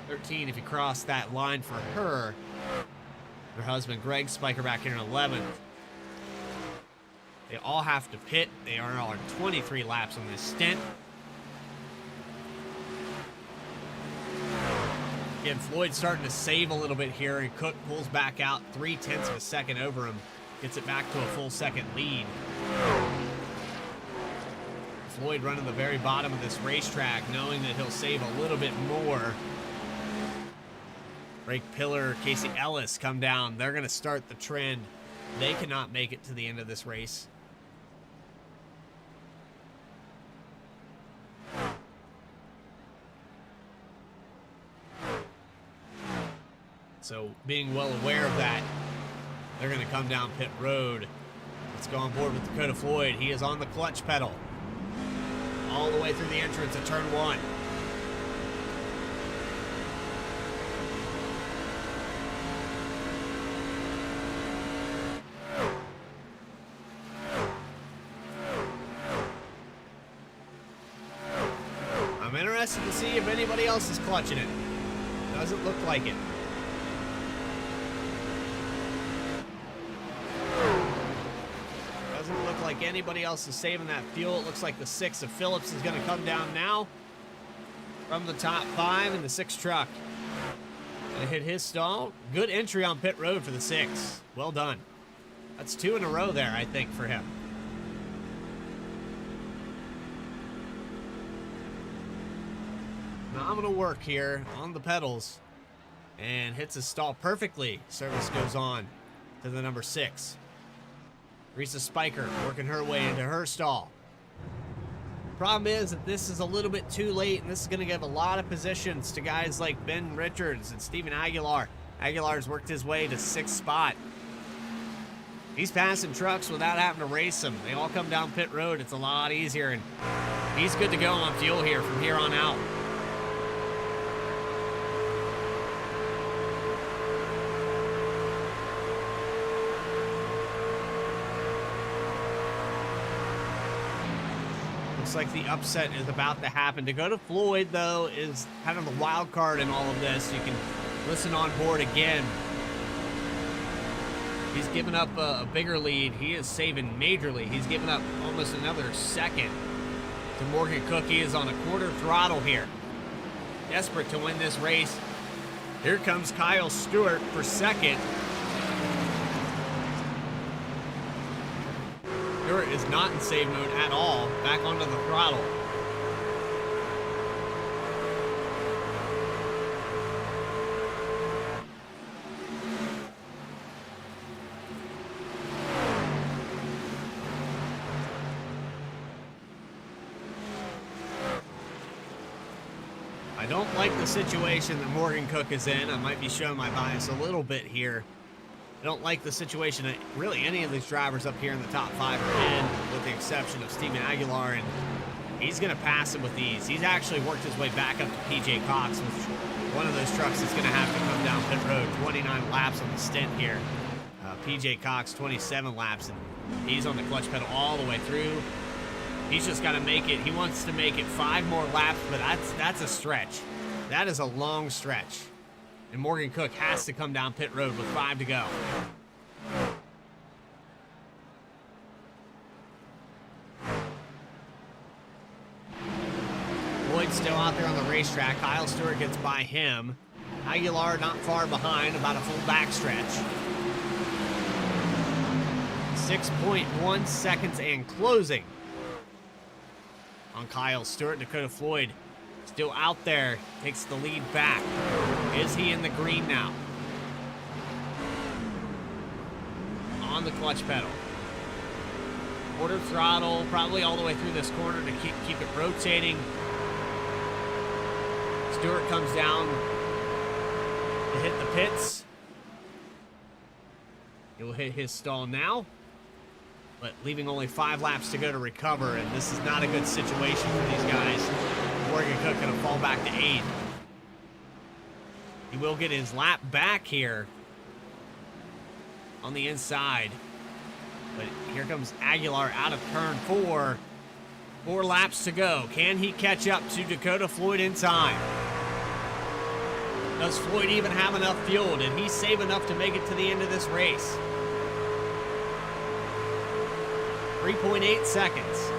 13 if you cross that line for her. Her husband Greg Spiker back here in 11th. They all have to pit. They are on 23 laps on this stint. Again, Floyd's starting to save a little bit here, and Cook pulls back out 0.3 of a second over him. Gets it back to a full second lead. Floyd running the very bottom of this racetrack, knowing that he'll save a little bit more. Drake Pillar, Casey Ellis come down. They're going to start the trend. They cannot make it to the end of this race. So being well aware of that, they're going to come down pit road. Let's go on board with Dakota Floyd. He is on the clutch pedal all the way through the entrance of turn 1. I'm interested to see if anybody else is clutching it. Doesn't look like it. Doesn't look like anybody else is saving that fuel. It looks like the 6 of Phillips is going to come down now from the top 5 in the 6 truck. Going to hit his stall. Good entry on pit road for the 6. Well done. That's 2 in a row there, I think, for him. Phenomenal work here on the pedals, and hits his stall perfectly. Service goes on to the number 6. Teresa Spiker working her way into her stall. Problem is that this is a little bit too late, and this is going to give a lot of positions to guys like Ben Richards and Steven Aguilar. Aguilar's worked his way to 6th spot. He's passing trucks without having to race them. They all come down pit road. It's a lot easier, and he's good to go on fuel here from here on out. Looks like the upset is about to happen. Dakota Floyd, though, is kind of the wild card in all of this. You can listen on board again. He's given up a bigger lead. He is saving majorly. He's given up almost another second to Morgan Cook. He is on a quarter throttle here. Desperate to win this race. Here comes Kyle Stewart for second. Stewart is not in save mode at all. Back onto the throttle. I don't like the situation that Morgan Cook is in. I might be showing my bias a little bit here. I don't like the situation that really any of these drivers up here in the top 5 are in, with the exception of Steven Aguilar, and he's going to pass him with ease. He's actually worked his way back up to PJ Cox, which one of those trucks is going to have to come down pit road. 29 laps on the stint here. PJ Cox, 27 laps, and he's on the clutch pedal all the way through. He's just got to make it. He wants to make it 5 more laps, but that's a stretch. That is a long stretch. And Morgan Cook has to come down pit road with 5 to go. Floyd's still out there on the racetrack. Kyle Stewart gets by him. Aguilar not far behind, about a full backstretch. 6.1 seconds and closing on Kyle Stewart. Dakota Floyd still out there, takes the lead back. Is he in the green now? On the clutch pedal. Quarter throttle, probably all the way through this corner to keep it rotating. Stewart comes down to hit the pits. He will hit his stall now, but leaving only 5 laps to go to recover, and this is not a good situation for these guys. Morgan Cook going to fall back to 8th. He will get his lap back here on the inside. But here comes Aguilar out of turn 4. 4 laps to go. Can he catch up to Dakota Floyd in time? Does Floyd even have enough fuel? Did he save enough to make it to the end of this race? 3.8 seconds.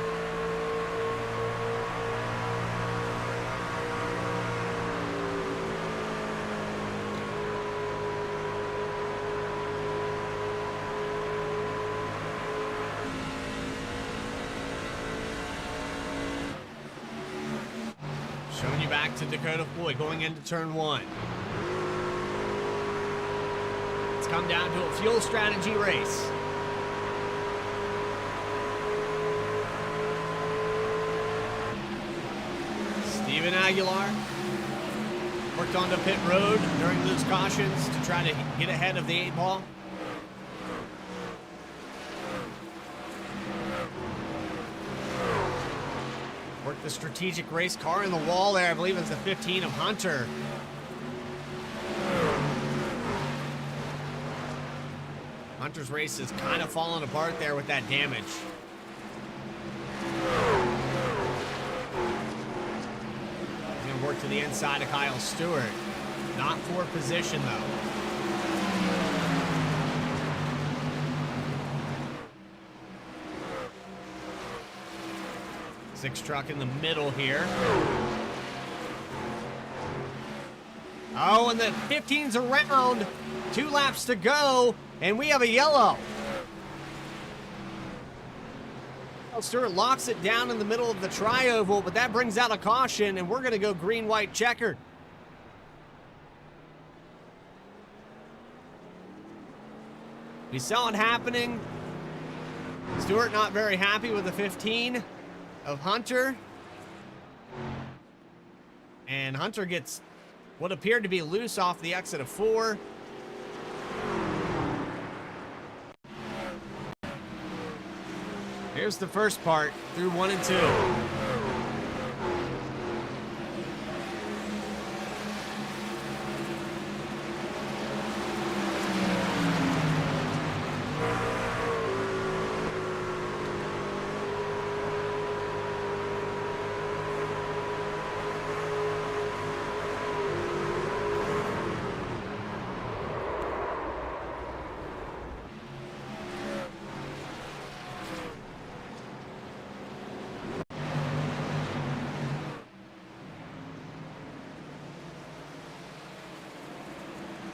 Showing you back to Dakota Floyd going into turn 1. It's come down to a fuel strategy race. Steven Aguilar worked onto pit road during those cautions to try to get ahead of the 8 ball. Worked the strategic race car in the wall there. I believe it's the 15 of Hunter. Hunter's race is kind of falling apart there with that damage. He's gonna work to the inside of Kyle Stewart. Not for position though. Six truck in the middle here. Oh, and the 15's around. 2 laps to go, and we have a yellow. Stewart locks it down in the middle of the tri-oval, but that brings out a caution, and we're going to go green-white checkered. We saw it happening. Stewart not very happy with the 15 of Hunter. And Hunter gets what appeared to be loose off the exit of 4. Here's the first part through 1 and 2.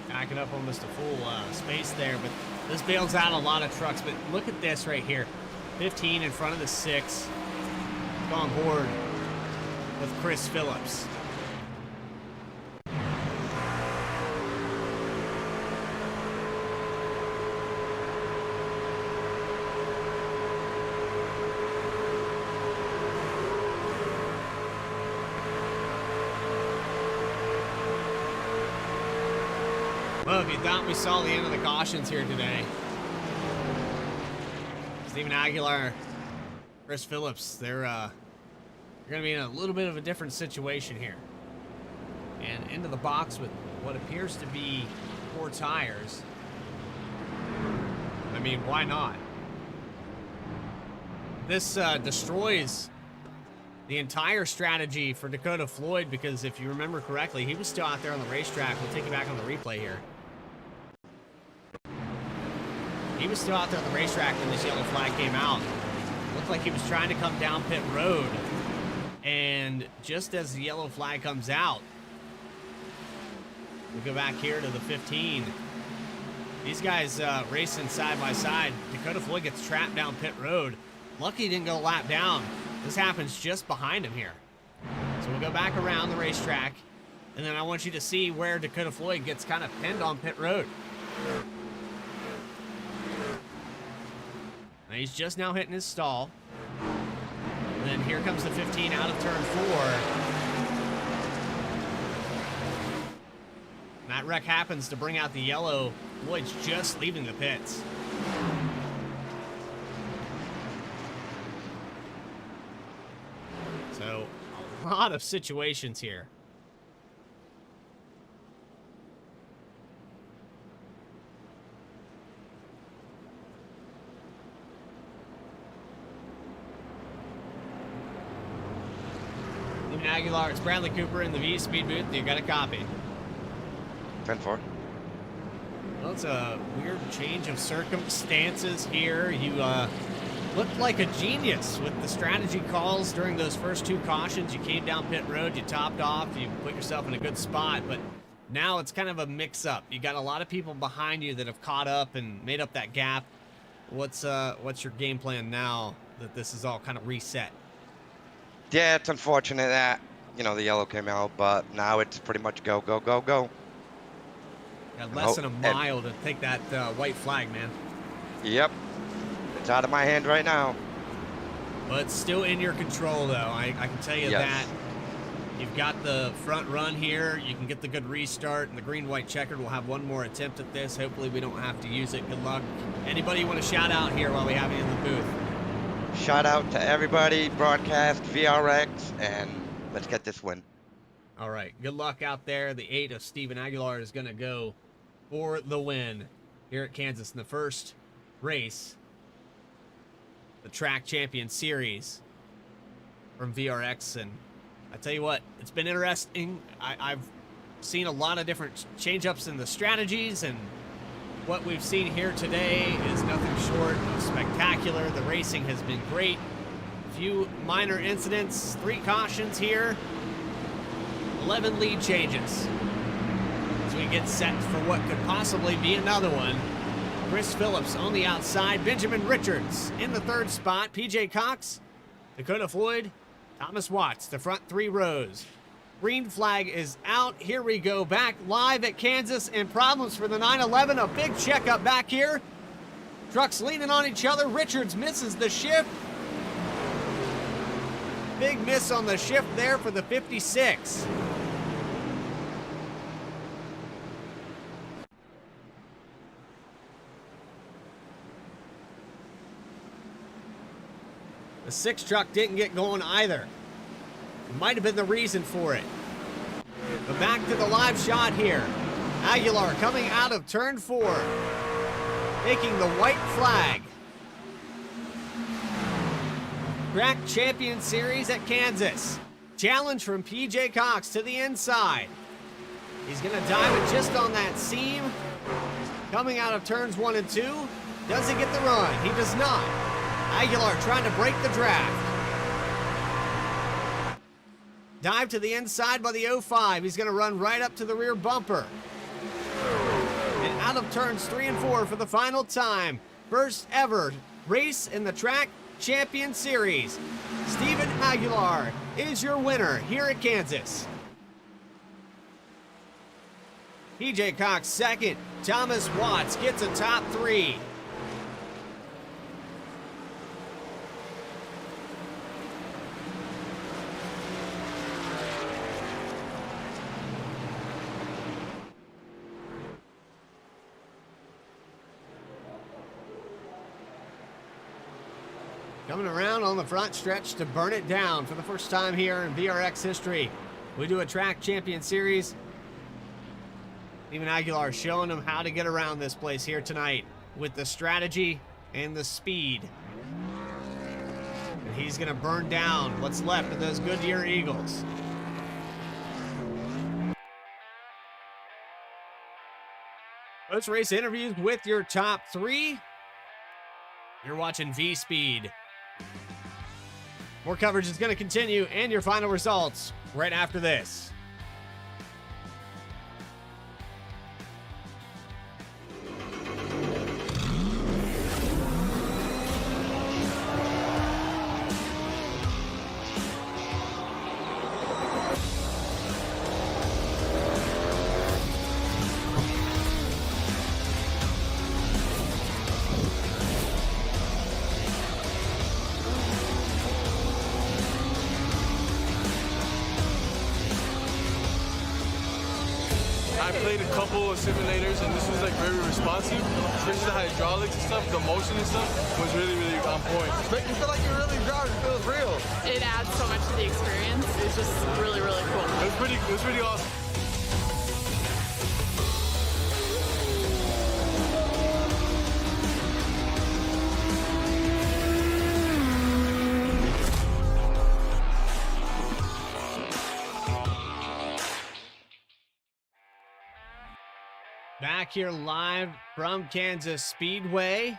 Backing up almost a full space there, but this bails out a lot of trucks. But look at this right here. 15 in front of the 6. On board with Chris Phillips. Well, if you thought we saw the end of the cautions here today, Steven Aguilar, Chris Phillips, they're going to be in a little bit of a different situation here. And into the box with what appears to be 4 tires. I mean, why not? This destroys the entire strategy for Dakota Floyd, because if you remember correctly, he was still out there on the racetrack. We'll take you back on the replay here. He was still out there on the racetrack when this yellow flag came out. Looked like he was trying to come down pit road. And just as the yellow flag comes out, we go back here to the 15. These guys racing side by side. Dakota Floyd gets trapped down pit road. Lucky he didn't go lap down. This happens just behind him here. So we'll go back around the racetrack, and then I want you to see where Dakota Floyd gets kind of pinned on pit road. Now he's just now hitting his stall. And then here comes the 15 out of turn 4. And that wreck happens to bring out the yellow. Floyd's just leaving the pits. So, a lot of situations here. Steven Aguilar, it's Bradley Cooper in the Vspeed booth. You got a copy. 10-4. Well, it's a weird change of circumstances here. You looked like a genius with the strategy calls during those first 2 cautions. You came down pit road, you topped off, you put yourself in a good spot, but now it's kind of a mix-up. You got a lot of people behind you that have caught up and made up that gap. What's your game plan now that this is all kind of reset? Yeah, it's unfortunate that, you know, the yellow came out, but now it's pretty much go, go, go, go. Got less than a mile to take that white flag, man. Yep. It's out of my hand right now. But still in your control, though. I can tell you that. You've got the front run here. You can get the good restart, and the green-white checkered will have one more attempt at this. Hopefully we don't have to use it. Good luck. Anybody you want to shout out here while we have you in the booth? Shout out to everybody, broadcast, VRX, and let's get this win. All right. Good luck out there. The 8 of Steven Aguilar is going to go for the win here at Kansas in the first race, the Track Champion Series from VRX. And I tell you what, it's been interesting. I've seen a lot of different change-ups in the strategies, and what we've seen here today is nothing short of spectacular. The racing has been great. A few minor incidents, 3 cautions here, 11 lead changes as we get set for what could possibly be another one. Chris Phillips on the outside, Benjamin Richards in the 3rd spot, PJ Cox, Dakota Floyd, Thomas Watts, the front 3 rows. Green flag is out. Here we go back live at Kansas, and problems for the 911. A big checkup back here. Trucks leaning on each other. Richards misses the shift. Big miss on the shift there for the 56. The 6 truck didn't get going either. Might have been the reason for it. But back to the live shot here. Aguilar coming out of turn 4, taking the white flag. Track Champion Series at Kansas. Challenge from PJ Cox to the inside. He's gonna dive it just on that seam. Coming out of turns 1 and 2. Does he get the run? He does not. Aguilar trying to break the draft. Dive to the inside by the 05. He's going to run right up to the rear bumper. And out of turns 3 and 4 for the final time. First ever race in the Track Champion Series. Steven Aguilar is your winner here at Kansas. PJ Cox second. Thomas Watts gets a top 3. Coming around on the front stretch to burn it down for the first time here in VRX history. We do a Track Champion Series. Even Aguilar showing them how to get around this place here tonight with the strategy and the speed. And he's going to burn down what's left of those Goodyear Eagles. Post-race interviews with your top 3. You're watching Vspeed. More coverage is going to continue and your final results right after this. I played a couple of simulators and this was like very responsive, especially the hydraulics and stuff, the motion and stuff was really, really on point. Make you feel like you're really driving. It feels real. It adds so much to the experience. It's just really, really cool. It was pretty awesome. Back here live from Kansas Speedway.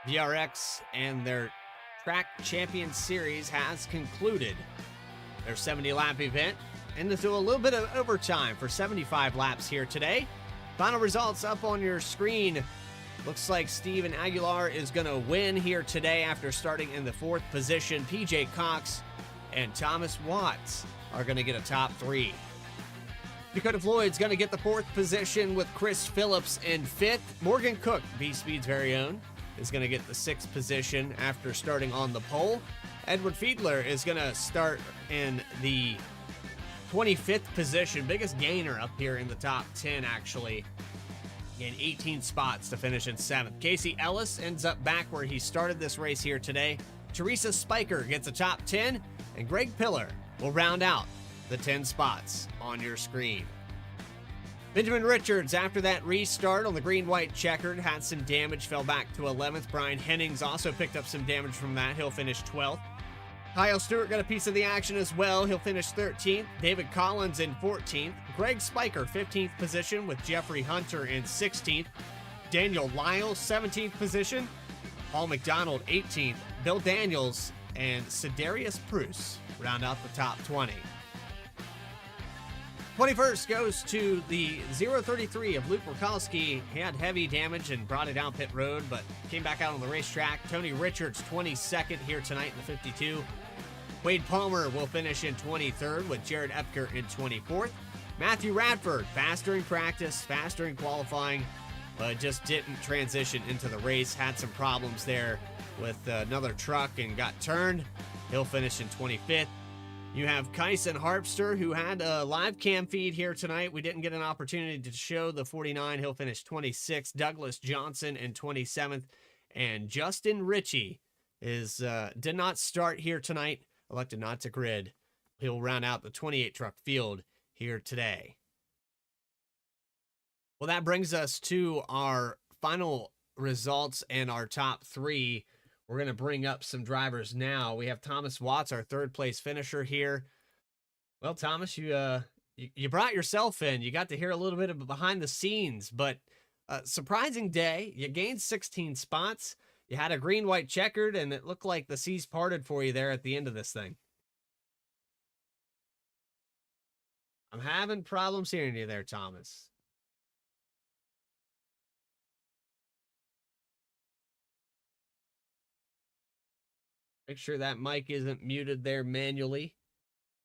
VRX and their Track Champion Series has concluded their 70-lap event. And into a little bit of overtime for 75 laps here today. Final results up on your screen. Looks like Steven Aguilar is going to win here today after starting in the 4th position. PJ Cox and Thomas Watts are going to get a top 3. Dakota Floyd's going to get the 4th position with Chris Phillips in 5th. Morgan Cook, Vspeed's very own, is going to get the 6th position after starting on the pole. Edward Fiedler is going to start in the 25th position. Biggest gainer up here in the top 10, actually. Gained 18 spots to finish in 7th. Casey Ellis ends up back where he started this race here today. Teresa Spiker gets a top 10, and Greg Pillar will round out the 10 spots on your screen. Benjamin Richards, after that restart on the green-white checkered, had some damage, fell back to 11th. Brian Hennings also picked up some damage from that. He'll finish 12th. Kyle Stewart got a piece of the action as well. He'll finish 13th. David Collins in 14th. Greg Spiker, 15th position with Jeffrey Hunter in 16th. Daniel Lyle, 17th position. Paul McDonald, 18th. Bill Daniels and Cedarius Pruce round out the top 20. 21st goes to the 033 of Luke Murkowski. He had heavy damage and brought it down pit road, but came back out on the racetrack. Tony Richards, 22nd here tonight in the 52. Wade Palmer will finish in 23rd with Jared Epker in 24th. Matthew Radford, faster in practice, faster in qualifying, but just didn't transition into the race. Had some problems there with another truck and got turned. He'll finish in 25th. You have Kyson Harpster, who had a live cam feed here tonight. We didn't get an opportunity to show the 49. He'll finish 26th. Douglas Johnson in 27th. And Justin Ritchie did not start here tonight, elected not to grid. He'll round out the 28 truck field here today. Well, that brings us to our final results and our top three. We're going to bring up some drivers now. We have Thomas Watts, our third place finisher here. Well, Thomas, you brought yourself in. You got to hear a little bit of behind the scenes, but surprising day. You gained 16 spots. You had a green-white checkered, and it looked like the seas parted for you there at the end of this thing. I'm having problems hearing you there, Thomas. Make sure that mic isn't muted there manually.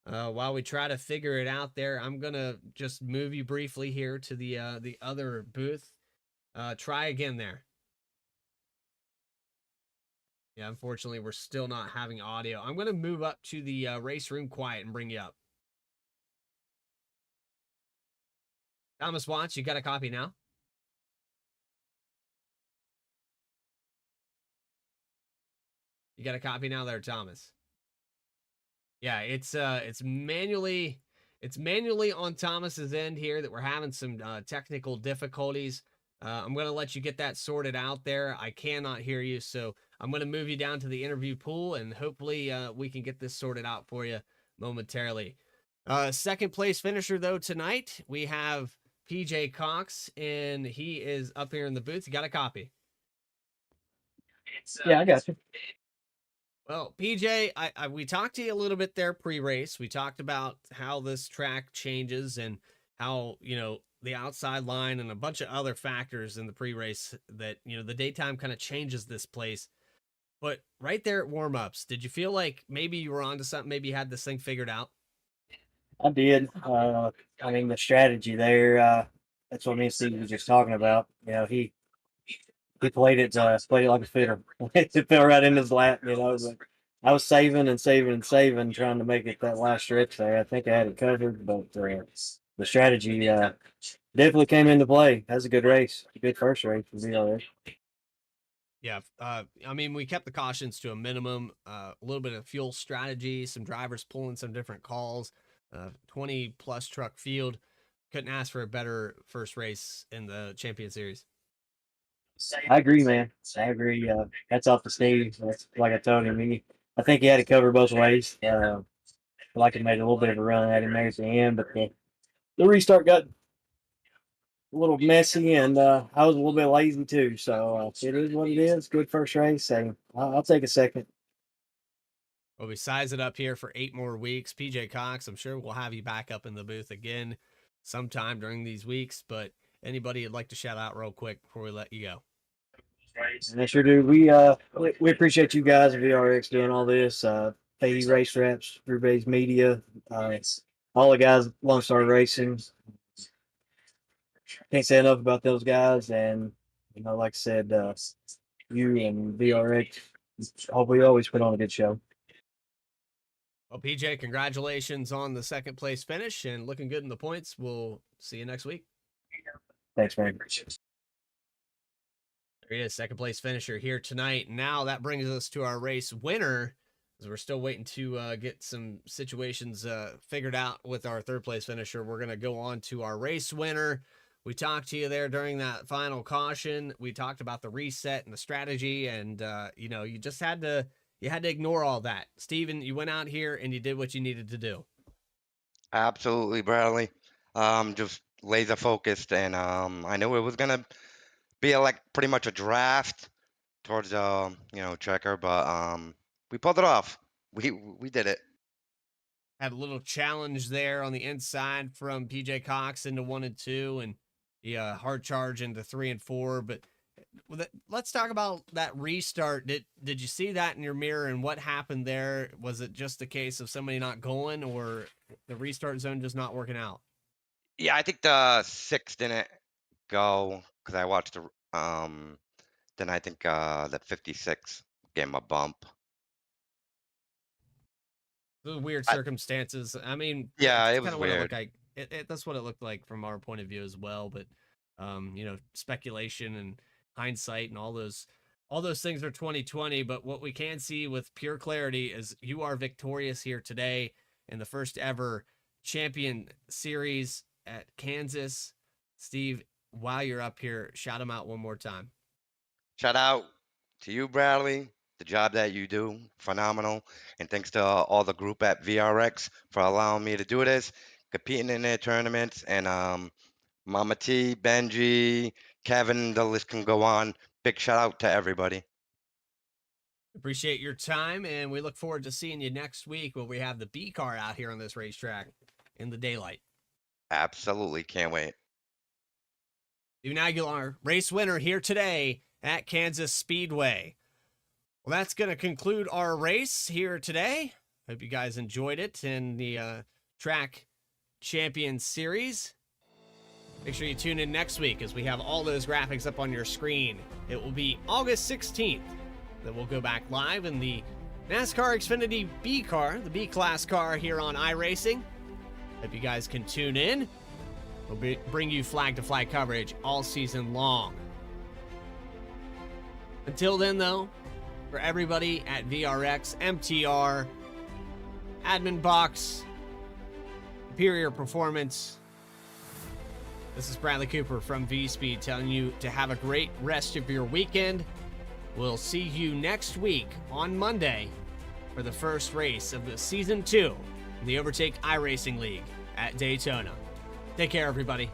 While we try to figure it out there, I'm going to just move you briefly here to the other booth. Try again there. Yeah, unfortunately, we're still not having audio. I'm going to move up to the race room quiet and bring you up. Thomas Watts, you got a copy now? You got a copy now there, Thomas? Yeah, it's manually on Thomas's end here that we're having some technical difficulties. I'm going to let you get that sorted out there. I cannot hear you, so I'm going to move you down to the interview pool, and hopefully we can get this sorted out for you momentarily. Second place finisher, though, tonight, we have PJ Cox, and he is up here in the booth. You got a copy? Yeah, I got you. Well, PJ, we talked to you a little bit there pre-race. We talked about how this track changes and how, the outside line and a bunch of other factors in the pre-race that, the daytime kind of changes this place. But right there at warm-ups, did you feel like maybe you were onto something? Maybe you had this thing figured out? I did. The strategy there, that's what me and Steve was just talking about. He played it like a fiddle. It fell right in his lap, But I was saving and saving and saving, trying to make it that last stretch there. I think I had it covered, but the strategy definitely came into play. That was a good race, a good first race for VRX. Yeah, we kept the cautions to a minimum. A little bit of fuel strategy, some drivers pulling some different calls. 20-plus truck field. Couldn't ask for a better first race in the Champion Series. I agree, man. I agree. That's off the Steve. That's like I told him. I think he had it covered both ways. Like it made a little bit of a run at him there at the end, but the restart got a little messy, and I was a little bit lazy too. So it is what it is. Good first race. So I'll take a second. Well, we size it up here for 8 more weeks. PJ Cox, I'm sure we'll have you back up in the booth again sometime during these weeks, but anybody you'd like to shout out real quick before we let you go? And I sure do. We appreciate you guys at VRX doing all this. AE Race Reps, everybody's media, all the guys at Lone Star Racing. Can't say enough about those guys. And like I said, you and VRX, hope we always put on a good show. Well, PJ, congratulations on the second place finish and looking good in the points. We'll see you next week. Thanks, man. There he is, second place finisher here tonight. Now that brings us to our race winner, as we're still waiting to get some situations figured out with our third place finisher. We're going to go on to our race winner. We talked to you there during that final caution. We talked about the reset and the strategy, and you just had to ignore all that. Steven, you went out here and you did what you needed to do. Absolutely, Bradley. Just laser focused, and I knew it was gonna be like pretty much a draft towards checker, but we pulled it off. We did it. Had a little challenge there on the inside from PJ Cox into 1 and 2, and hard charge into 3 and 4. But let's talk about that restart. Did you see that in your mirror, and what happened there? Was it just a case of somebody not going, or the restart zone just not working out? Yeah, I think the 6 didn't go because I watched then I think that 56 gave him a bump. The weird I, circumstances. I mean, yeah, that's it kind was of what it looked weird. like. That's what it looked like from our point of view as well. But speculation and hindsight and all those things are 2020. But what we can see with pure clarity is you are victorious here today in the first ever champion series at Kansas. Steve, while you're up here, shout him out one more time. Shout out to you, Bradley. The job that you do, phenomenal. And thanks to all the group at VRX for allowing me to do this, competing in their tournaments. And Mama T, Benji, Kevin, the list can go on. Big shout out to everybody. Appreciate your time, and we look forward to seeing you next week when we have the B car out here on this racetrack in the daylight. Absolutely. Can't wait. Steve Aguilar, race winner here today at Kansas Speedway. Well, that's going to conclude our race here today. Hope you guys enjoyed it in the Track Champion Series. Make sure you tune in next week as we have all those graphics up on your screen. It will be August 16th that we'll go back live in the NASCAR Xfinity B car, the B-Class car here on iRacing. Hope you guys can tune in. We'll bring you flag-to-flag coverage all season long. Until then, though, for everybody at VRX, MTR, Admin Box, Superior Performance, this is Bradley Cooper from Vspeed telling you to have a great rest of your weekend. We'll see you next week on Monday for the first race of the Season 2 in the Overtake iRacing League at Daytona. Take care, everybody.